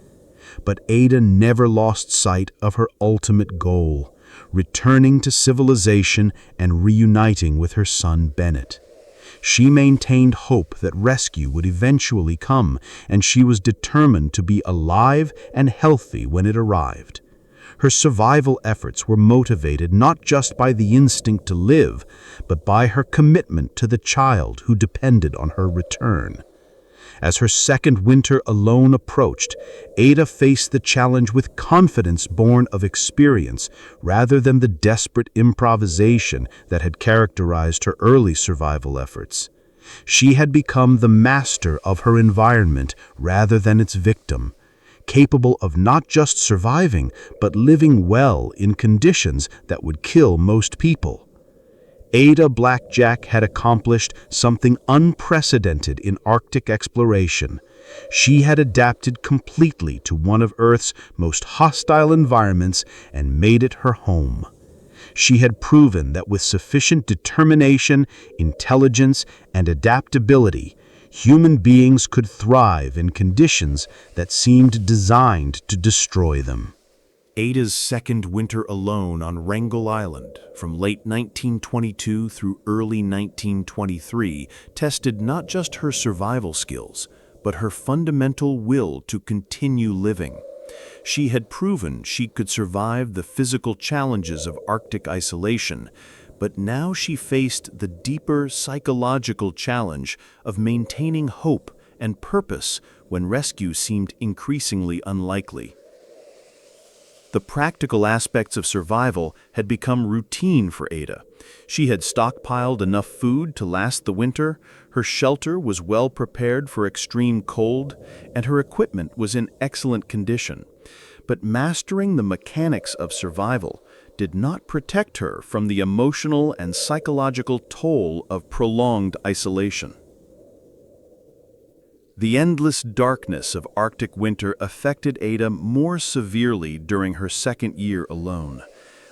But Ada never lost sight of her ultimate goal: returning to civilization and reuniting with her son Bennett. She maintained hope that rescue would eventually come, and she was determined to be alive and healthy when it arrived. Her survival efforts were motivated not just by the instinct to live, but by her commitment to the child who depended on her return. As her second winter alone approached, Ada faced the challenge with confidence born of experience rather than the desperate improvisation that had characterized her early survival efforts. She had become the master of her environment rather than its victim, capable of not just surviving, but living well in conditions that would kill most people. Ada-blackjack had accomplished something unprecedented in Arctic exploration. She had adapted completely to one of Earth's most hostile environments and made it her home. She had proven that with sufficient determination, intelligence, and adaptability, human beings could thrive in conditions that seemed designed to destroy them. Ada's second winter alone on Wrangel Island, from late 1922 through early 1923, tested not just her survival skills, but her fundamental will to continue living. She had proven she could survive the physical challenges of Arctic isolation, but now she faced the deeper psychological challenge of maintaining hope and purpose when rescue seemed increasingly unlikely. The practical aspects of survival had become routine for Ada. She had stockpiled enough food to last the winter, her shelter was well prepared for extreme cold, and her equipment was in excellent condition. But mastering the mechanics of survival did not protect her from the emotional and psychological toll of prolonged isolation. The endless darkness of Arctic winter affected Ada more severely during her second year alone.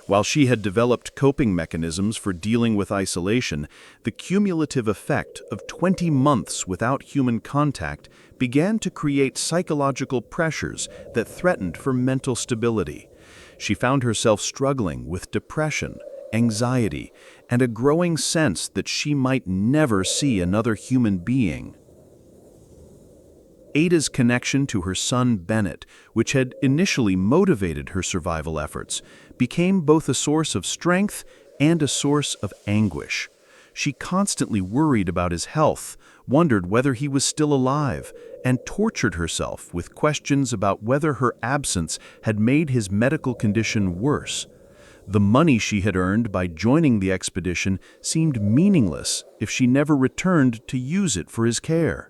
While she had developed coping mechanisms for dealing with isolation, the cumulative effect of 20 months without human contact began to create psychological pressures that threatened her mental stability. She found herself struggling with depression, anxiety, and a growing sense that she might never see another human being. Ada's connection to her son Bennett, which had initially motivated her survival efforts, became both a source of strength and a source of anguish. She constantly worried about his health, wondered whether he was still alive, and tortured herself with questions about whether her absence had made his medical condition worse. The money she had earned by joining the expedition seemed meaningless if she never returned to use it for his care.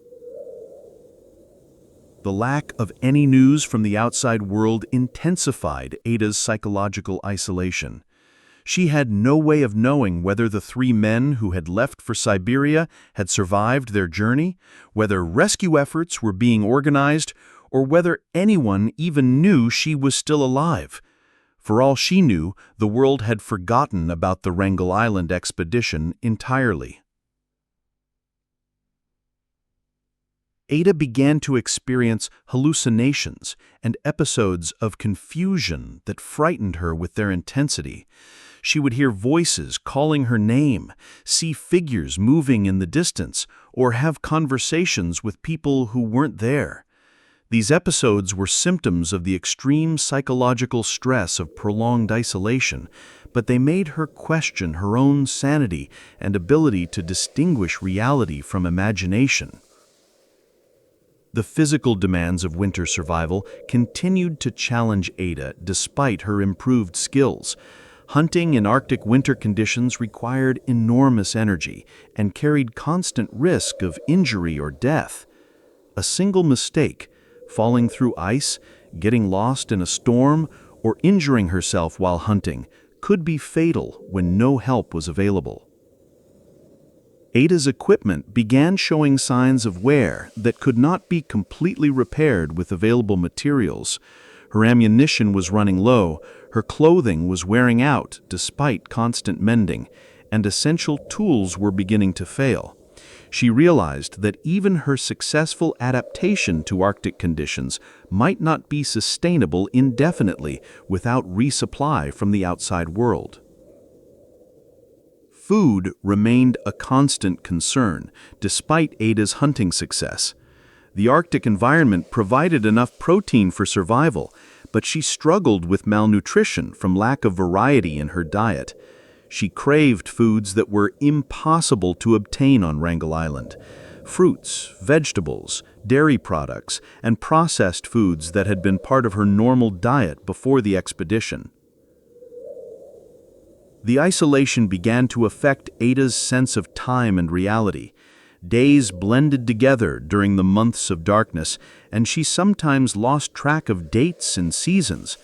The lack of any news from the outside world intensified Ada's psychological isolation. She had no way of knowing whether the three men who had left for Siberia had survived their journey, whether rescue efforts were being organized, or whether anyone even knew she was still alive. For all she knew, the world had forgotten about the Wrangel Island expedition entirely. Ada began to experience hallucinations and episodes of confusion that frightened her with their intensity. She would hear voices calling her name, see figures moving in the distance, or have conversations with people who weren't there. These episodes were symptoms of the extreme psychological stress of prolonged isolation, but they made her question her own sanity and ability to distinguish reality from imagination. The physical demands of winter survival continued to challenge Ada despite her improved skills. Hunting in Arctic winter conditions required enormous energy and carried constant risk of injury or death. A single mistake, falling through ice, getting lost in a storm, or injuring herself while hunting, could be fatal when no help was available. Ada's equipment began showing signs of wear that could not be completely repaired with available materials. Her ammunition was running low, her clothing was wearing out despite constant mending, and essential tools were beginning to fail. She realized that even her successful adaptation to Arctic conditions might not be sustainable indefinitely without resupply from the outside world. Food remained a constant concern, despite Ada's hunting success. The Arctic environment provided enough protein for survival, but she struggled with malnutrition from lack of variety in her diet. She craved foods that were impossible to obtain on Wrangel Island: fruits, vegetables, dairy products, and processed foods that had been part of her normal diet before the expedition. The isolation began to affect Ada's sense of time and reality. Days blended together during the months of darkness, and she sometimes lost track of dates and seasons.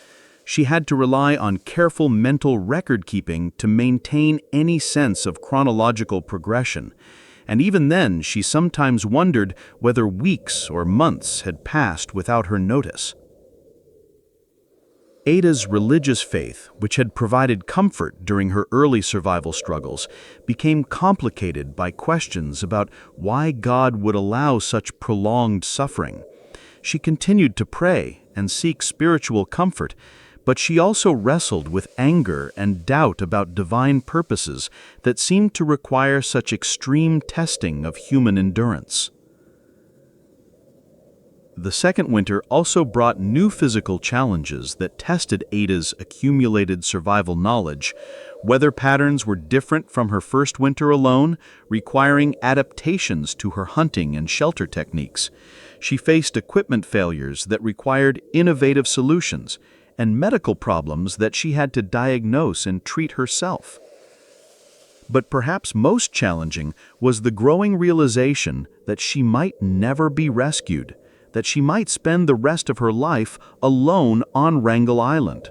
She had to rely on careful mental record-keeping to maintain any sense of chronological progression. And even then, she sometimes wondered whether weeks or months had passed without her notice. Ada's religious faith, which had provided comfort during her early survival struggles, became complicated by questions about why God would allow such prolonged suffering. She continued to pray and seek spiritual comfort, but she also wrestled with anger and doubt about divine purposes that seemed to require such extreme testing of human endurance. The second winter also brought new physical challenges that tested Ada's accumulated survival knowledge. Weather patterns were different from her first winter alone, requiring adaptations to her hunting and shelter techniques. She faced equipment failures that required innovative solutions, and medical problems that she had to diagnose and treat herself. But perhaps most challenging was the growing realization that she might never be rescued, that she might spend the rest of her life alone on Wrangel Island.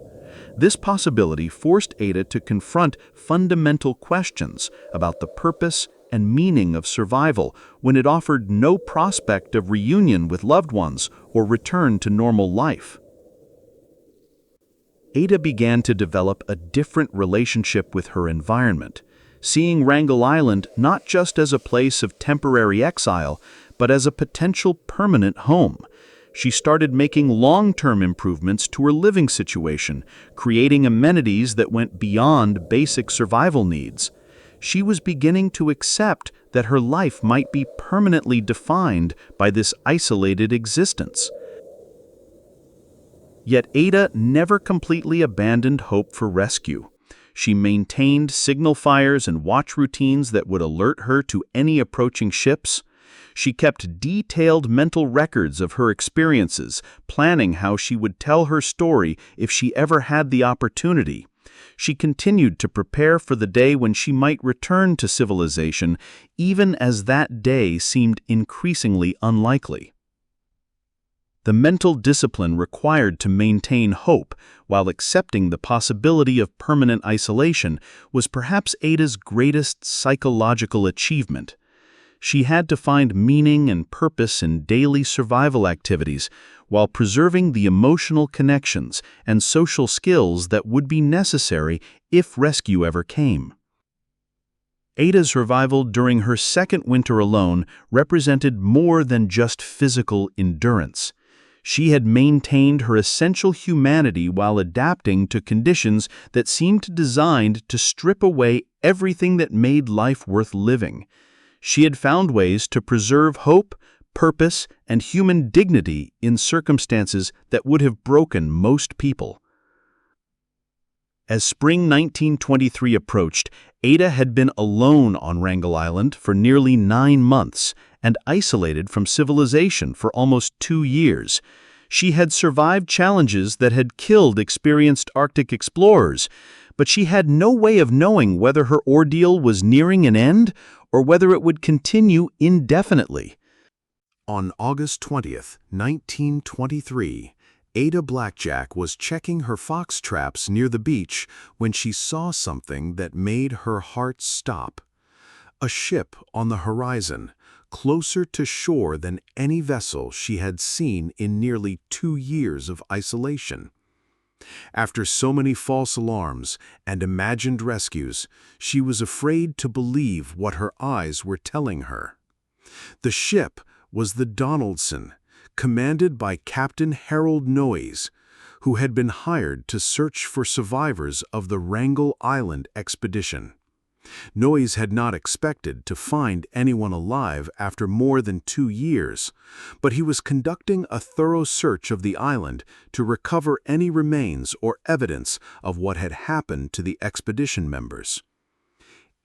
This possibility forced Ada to confront fundamental questions about the purpose and meaning of survival when it offered no prospect of reunion with loved ones or return to normal life. Ada began to develop a different relationship with her environment, seeing Wrangel Island not just as a place of temporary exile, but as a potential permanent home. She started making long-term improvements to her living situation, creating amenities that went beyond basic survival needs. She was beginning to accept that her life might be permanently defined by this isolated existence. Yet Ada never completely abandoned hope for rescue. She maintained signal fires and watch routines that would alert her to any approaching ships. She kept detailed mental records of her experiences, planning how she would tell her story if she ever had the opportunity. She continued to prepare for the day when she might return to civilization, even as that day seemed increasingly unlikely. The mental discipline required to maintain hope while accepting the possibility of permanent isolation was perhaps Ada's greatest psychological achievement. She had to find meaning and purpose in daily survival activities while preserving the emotional connections and social skills that would be necessary if rescue ever came. Ada's survival during her second winter alone represented more than just physical endurance. She had maintained her essential humanity while adapting to conditions that seemed designed to strip away everything that made life worth living. She had found ways to preserve hope, purpose, and human dignity in circumstances that would have broken most people. As spring 1923 approached, Ada had been alone on Wrangel Island for nearly 9 months and isolated from civilization for almost 2 years. She had survived challenges that had killed experienced Arctic explorers, but she had no way of knowing whether her ordeal was nearing an end or whether it would continue indefinitely. On August 20th, 1923, Ada-Blackjack was checking her fox traps near the beach when she saw something that made her heart stop. A ship on the horizon, closer to shore than any vessel she had seen in nearly 2 years of isolation. After so many false alarms and imagined rescues, she was afraid to believe what her eyes were telling her. The ship was the Donaldson, commanded by Captain Harold Noyes, who had been hired to search for survivors of the Wrangel Island expedition. Noyes had not expected to find anyone alive after more than 2 years, but he was conducting a thorough search of the island to recover any remains or evidence of what had happened to the expedition members.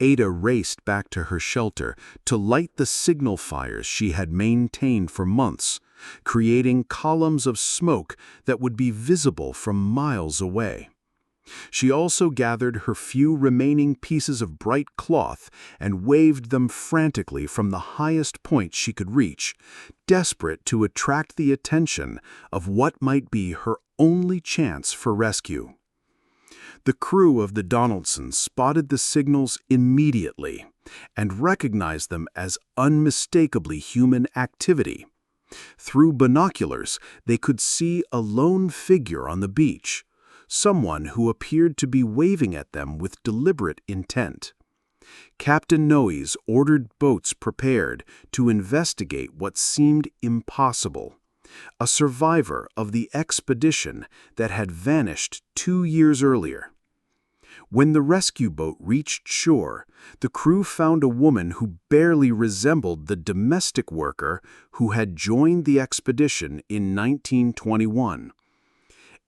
Ada raced back to her shelter to light the signal fires she had maintained for months, creating columns of smoke that would be visible from miles away. She also gathered her few remaining pieces of bright cloth and waved them frantically from the highest point she could reach, desperate to attract the attention of what might be her only chance for rescue. The crew of the Donaldson spotted the signals immediately and recognized them as unmistakably human activity. Through binoculars, they could see a lone figure on the beach, someone who appeared to be waving at them with deliberate intent. Captain Noyes ordered boats prepared to investigate what seemed impossible: a survivor of the expedition that had vanished 2 years earlier. When the rescue boat reached shore, the crew found a woman who barely resembled the domestic worker who had joined the expedition in 1921.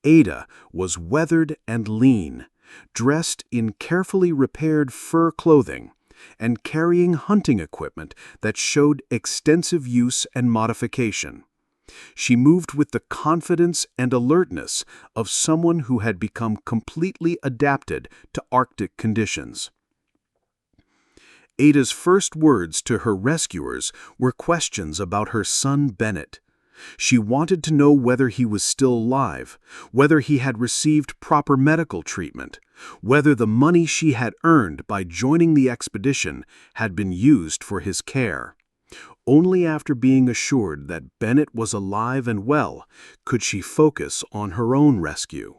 Ada was weathered and lean, dressed in carefully repaired fur clothing, and carrying hunting equipment that showed extensive use and modification. She moved with the confidence and alertness of someone who had become completely adapted to Arctic conditions. Ada's first words to her rescuers were questions about her son Bennett. She wanted to know whether he was still alive, whether he had received proper medical treatment, whether the money she had earned by joining the expedition had been used for his care. Only after being assured that Bennett was alive and well could she focus on her own rescue.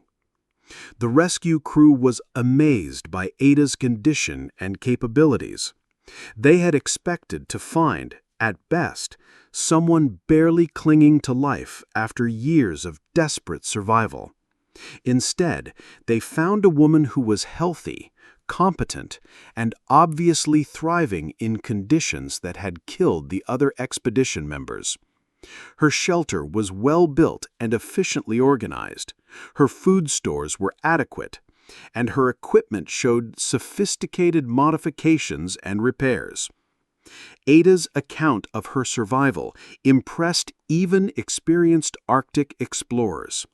The rescue crew was amazed by Ada's condition and capabilities. They had expected to find, at best, someone barely clinging to life after years of desperate survival. Instead, they found a woman who was healthy, competent, and obviously thriving in conditions that had killed the other expedition members. Her shelter was well built and efficiently organized. Her food stores were adequate, and her equipment showed sophisticated modifications and repairs. Ada's account of her survival impressed even experienced Arctic explorers.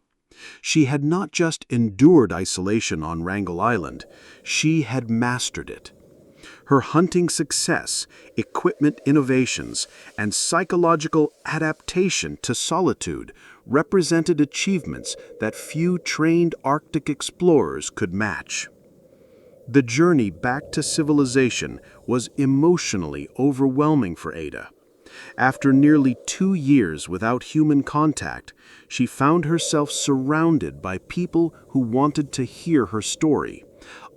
She had not just endured isolation on Wrangel Island, she had mastered it. Her hunting success, equipment innovations, and psychological adaptation to solitude represented achievements that few trained Arctic explorers could match. The journey back to civilization was emotionally overwhelming for Ada. After nearly 2 years without human contact, she found herself surrounded by people who wanted to hear her story,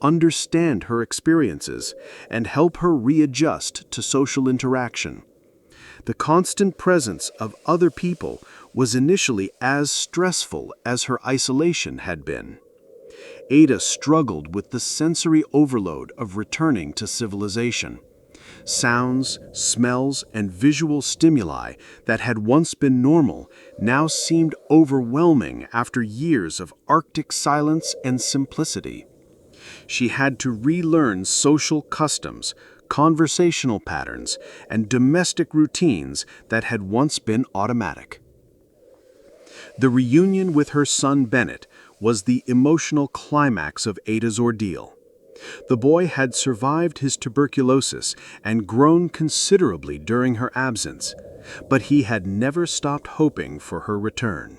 understand her experiences, and help her readjust to social interaction. The constant presence of other people was initially as stressful as her isolation had been. Ada struggled with the sensory overload of returning to civilization. Sounds, smells, and visual stimuli that had once been normal now seemed overwhelming after years of Arctic silence and simplicity. She had to relearn social customs, conversational patterns, and domestic routines that had once been automatic. The reunion with her son Bennett was the emotional climax of Ada's ordeal. The boy had survived his tuberculosis and grown considerably during her absence, but he had never stopped hoping for her return.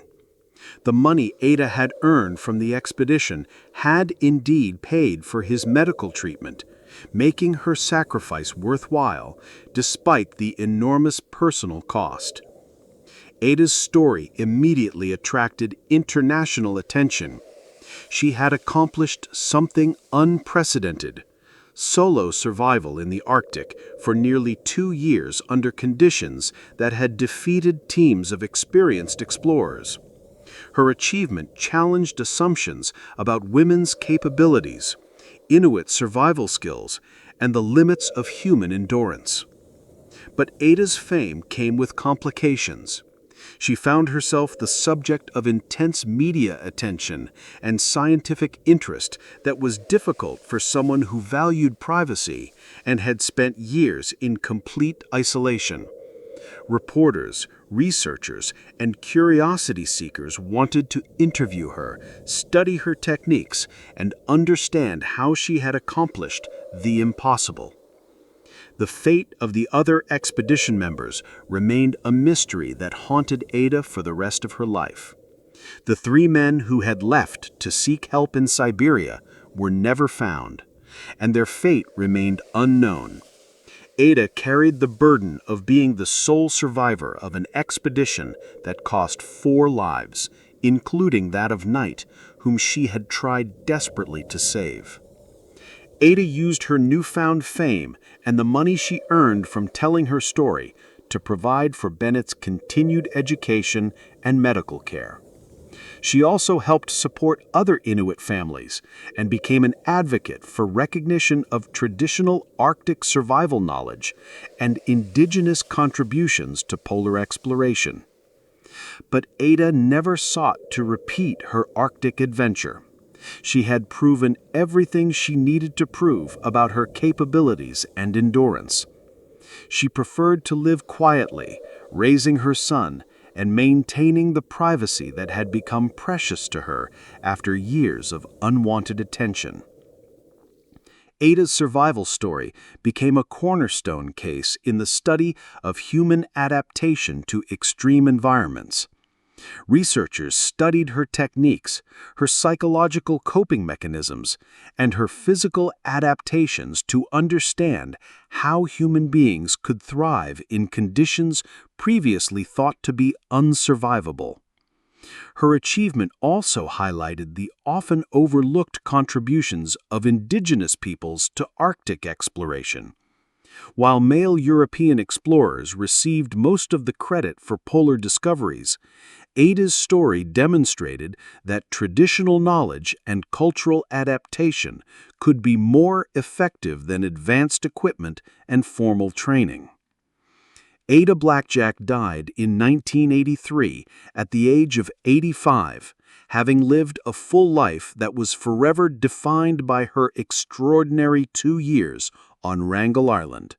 The money Ada had earned from the expedition had indeed paid for his medical treatment, making her sacrifice worthwhile despite the enormous personal cost. Ada's story immediately attracted international attention. She had accomplished something unprecedented: solo survival in the Arctic for nearly 2 years under conditions that had defeated teams of experienced explorers. Her achievement challenged assumptions about women's capabilities, Inuit survival skills, and the limits of human endurance. But Ada's fame came with complications. She found herself the subject of intense media attention and scientific interest that was difficult for someone who valued privacy and had spent years in complete isolation. Reporters, researchers, and curiosity seekers wanted to interview her, study her techniques, and understand how she had accomplished the impossible. The fate of the other expedition members remained a mystery that haunted Ada for the rest of her life. The 3 men who had left to seek help in Siberia were never found, and their fate remained unknown. Ada carried the burden of being the sole survivor of an expedition that cost 4 lives, including that of Knight, whom she had tried desperately to save. Ada used her newfound fame and the money she earned from telling her story to provide for Bennett's continued education and medical care. She also helped support other Inuit families and became an advocate for recognition of traditional Arctic survival knowledge and indigenous contributions to polar exploration. But Ada never sought to repeat her Arctic adventure. She had proven everything she needed to prove about her capabilities and endurance. She preferred to live quietly, raising her son and maintaining the privacy that had become precious to her after years of unwanted attention. Ada's survival story became a cornerstone case in the study of human adaptation to extreme environments. Researchers studied her techniques, her psychological coping mechanisms, and her physical adaptations to understand how human beings could thrive in conditions previously thought to be unsurvivable. Her achievement also highlighted the often overlooked contributions of indigenous peoples to Arctic exploration. While male European explorers received most of the credit for polar discoveries, Ada's story demonstrated that traditional knowledge and cultural adaptation could be more effective than advanced equipment and formal training. Ada-Blackjack died in 1983 at the age of 85, having lived a full life that was forever defined by her extraordinary 2 years on Wrangel Island.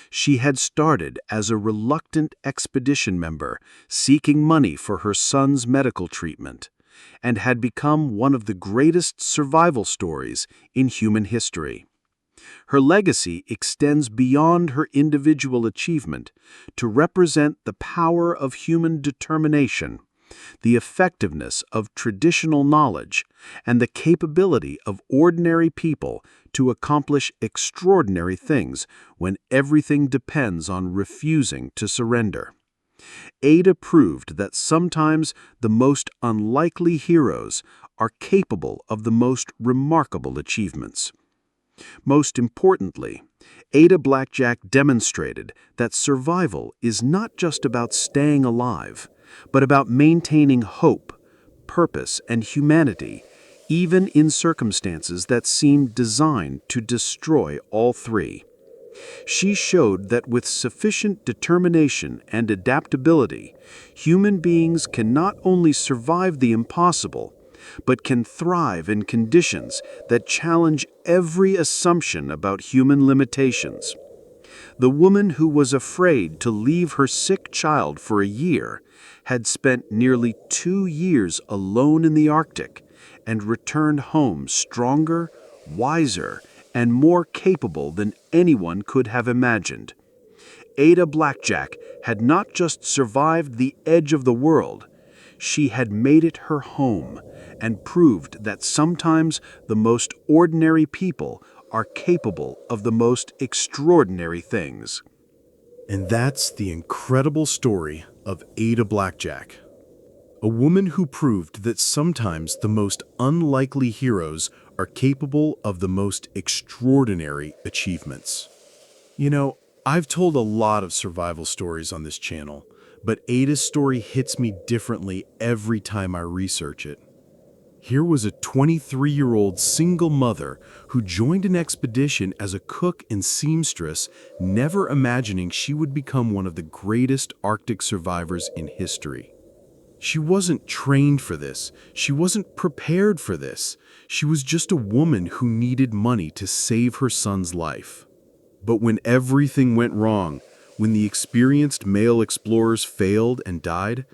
She had started as a reluctant expedition member seeking money for her son's medical treatment, and had become one of the greatest survival stories in human history. Her legacy extends beyond her individual achievement to represent the power of human determination, the effectiveness of traditional knowledge, and the capability of ordinary people to accomplish extraordinary things when everything depends on refusing to surrender. Ada proved that sometimes the most unlikely heroes are capable of the most remarkable achievements. Most importantly, ada-blackjack demonstrated that survival is not just about staying alive, but about maintaining hope, purpose, and humanity, even in circumstances that seem designed to destroy all three. She showed that with sufficient determination and adaptability, human beings can not only survive the impossible, but can thrive in conditions that challenge every assumption about human limitations. The woman who was afraid to leave her sick child for a year had spent nearly 2 years alone in the Arctic and returned home stronger, wiser, and more capable than anyone could have imagined. Ada-blackjack had not just survived the edge of the world, she had made it her home and proved that sometimes the most ordinary people are capable of the most extraordinary things. And that's the incredible story of ada-blackjack, a woman who proved that sometimes the most unlikely heroes are capable of the most extraordinary achievements. You know, I've told a lot of survival stories on this channel, but Ada's story hits me differently every time I research it. Here was a 23-year-old single mother who joined an expedition as a cook and seamstress, never imagining she would become one of the greatest Arctic survivors in history. She wasn't trained for this. She wasn't prepared for this. She was just a woman who needed money to save her son's life. But when everything went wrong, when the experienced male explorers failed and died,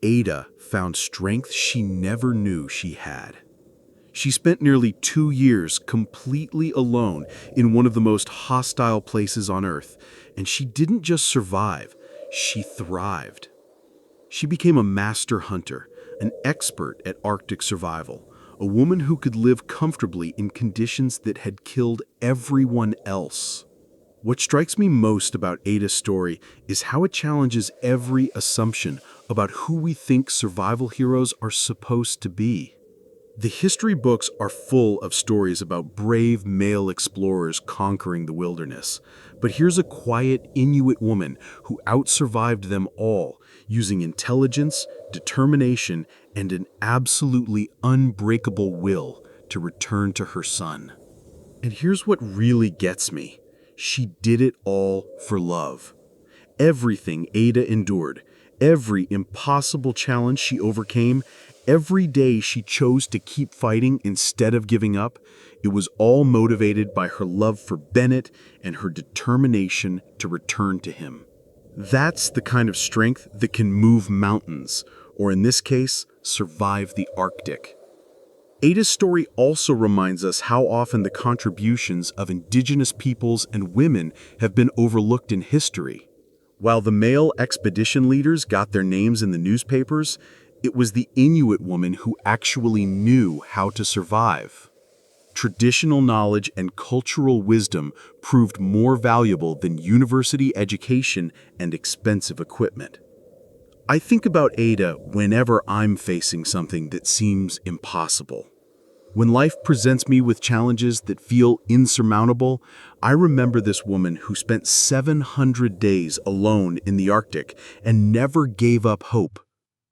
Ada found strength she never knew she had. She spent nearly 2 years completely alone in one of the most hostile places on Earth, and she didn't just survive, she thrived. She became a master hunter, an expert at Arctic survival, a woman who could live comfortably in conditions that had killed everyone else. What strikes me most about Ada's story is how it challenges every assumption about who we think survival heroes are supposed to be. The history books are full of stories about brave male explorers conquering the wilderness, but here's a quiet Inuit woman who outsurvived them all, using intelligence, determination, and an absolutely unbreakable will to return to her son. And here's what really gets me. She did it all for love. Everything Ada endured, every impossible challenge she overcame, every day she chose to keep fighting instead of giving up, it was all motivated by her love for Bennett and her determination to return to him. That's the kind of strength that can move mountains, or in this case, survive the Arctic. Ada's story also reminds us how often the contributions of indigenous peoples and women have been overlooked in history. While the male expedition leaders got their names in the newspapers, it was the Inuit woman who actually knew how to survive. Traditional knowledge and cultural wisdom proved more valuable than university education and expensive equipment. I think about Ada whenever I'm facing something that seems impossible. When life presents me with challenges that feel insurmountable, I remember this woman who spent 700 days alone in the Arctic and never gave up hope.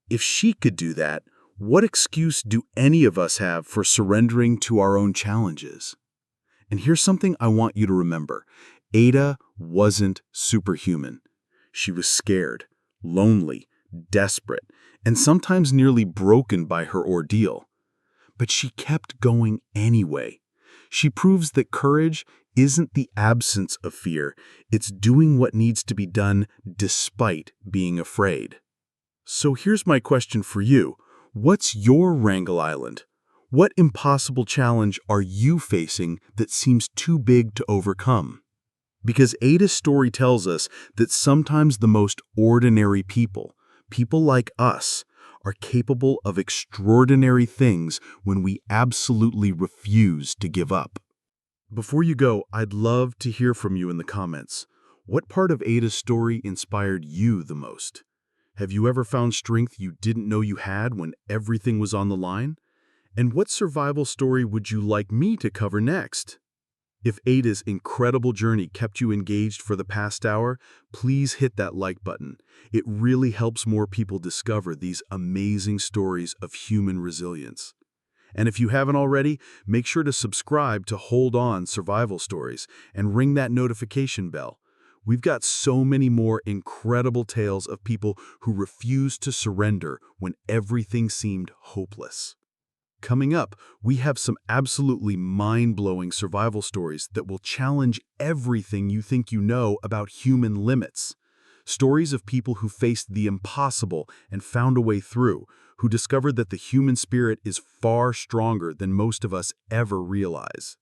If she could do that, what excuse do any of us have for surrendering to our own challenges? And here's something I want you to remember. Ada wasn't superhuman. She was scared, lonely, desperate, and sometimes nearly broken by her ordeal. But she kept going anyway. She proves that courage isn't the absence of fear, it's doing what needs to be done despite being afraid. So here's my question for you. What's your Wrangel Island? What impossible challenge are you facing that seems too big to overcome? Because Ada's story tells us that sometimes the most ordinary people, people like us, are capable of extraordinary things when we absolutely refuse to give up. Before you go, I'd love to hear from you in the comments. What part of Ada's story inspired you the most? Have you ever found strength you didn't know you had when everything was on the line? And what survival story would you like me to cover next? If Ada's incredible journey kept you engaged for the past hour, please hit that like button. It really helps more people discover these amazing stories of human resilience. And if you haven't already, make sure to subscribe to Hold On Survival Stories and ring that notification bell. We've got so many more incredible tales of people who refused to surrender when everything seemed hopeless. Coming up, we have some absolutely mind-blowing survival stories that will challenge everything you think you know about human limits. Stories of people who faced the impossible and found a way through, who discovered that the human spirit is far stronger than most of us ever realize.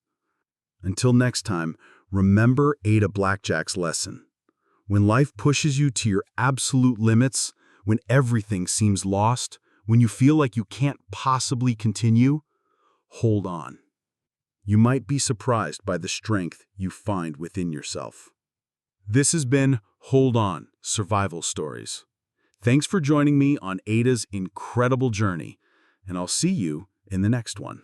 Until next time, remember ada-blackjack's lesson. When life pushes you to your absolute limits, when everything seems lost, when you feel like you can't possibly continue, hold on. You might be surprised by the strength you find within yourself. This has been Hold On Survival Stories. Thanks for joining me on Ada's incredible journey, and I'll see you in the next one.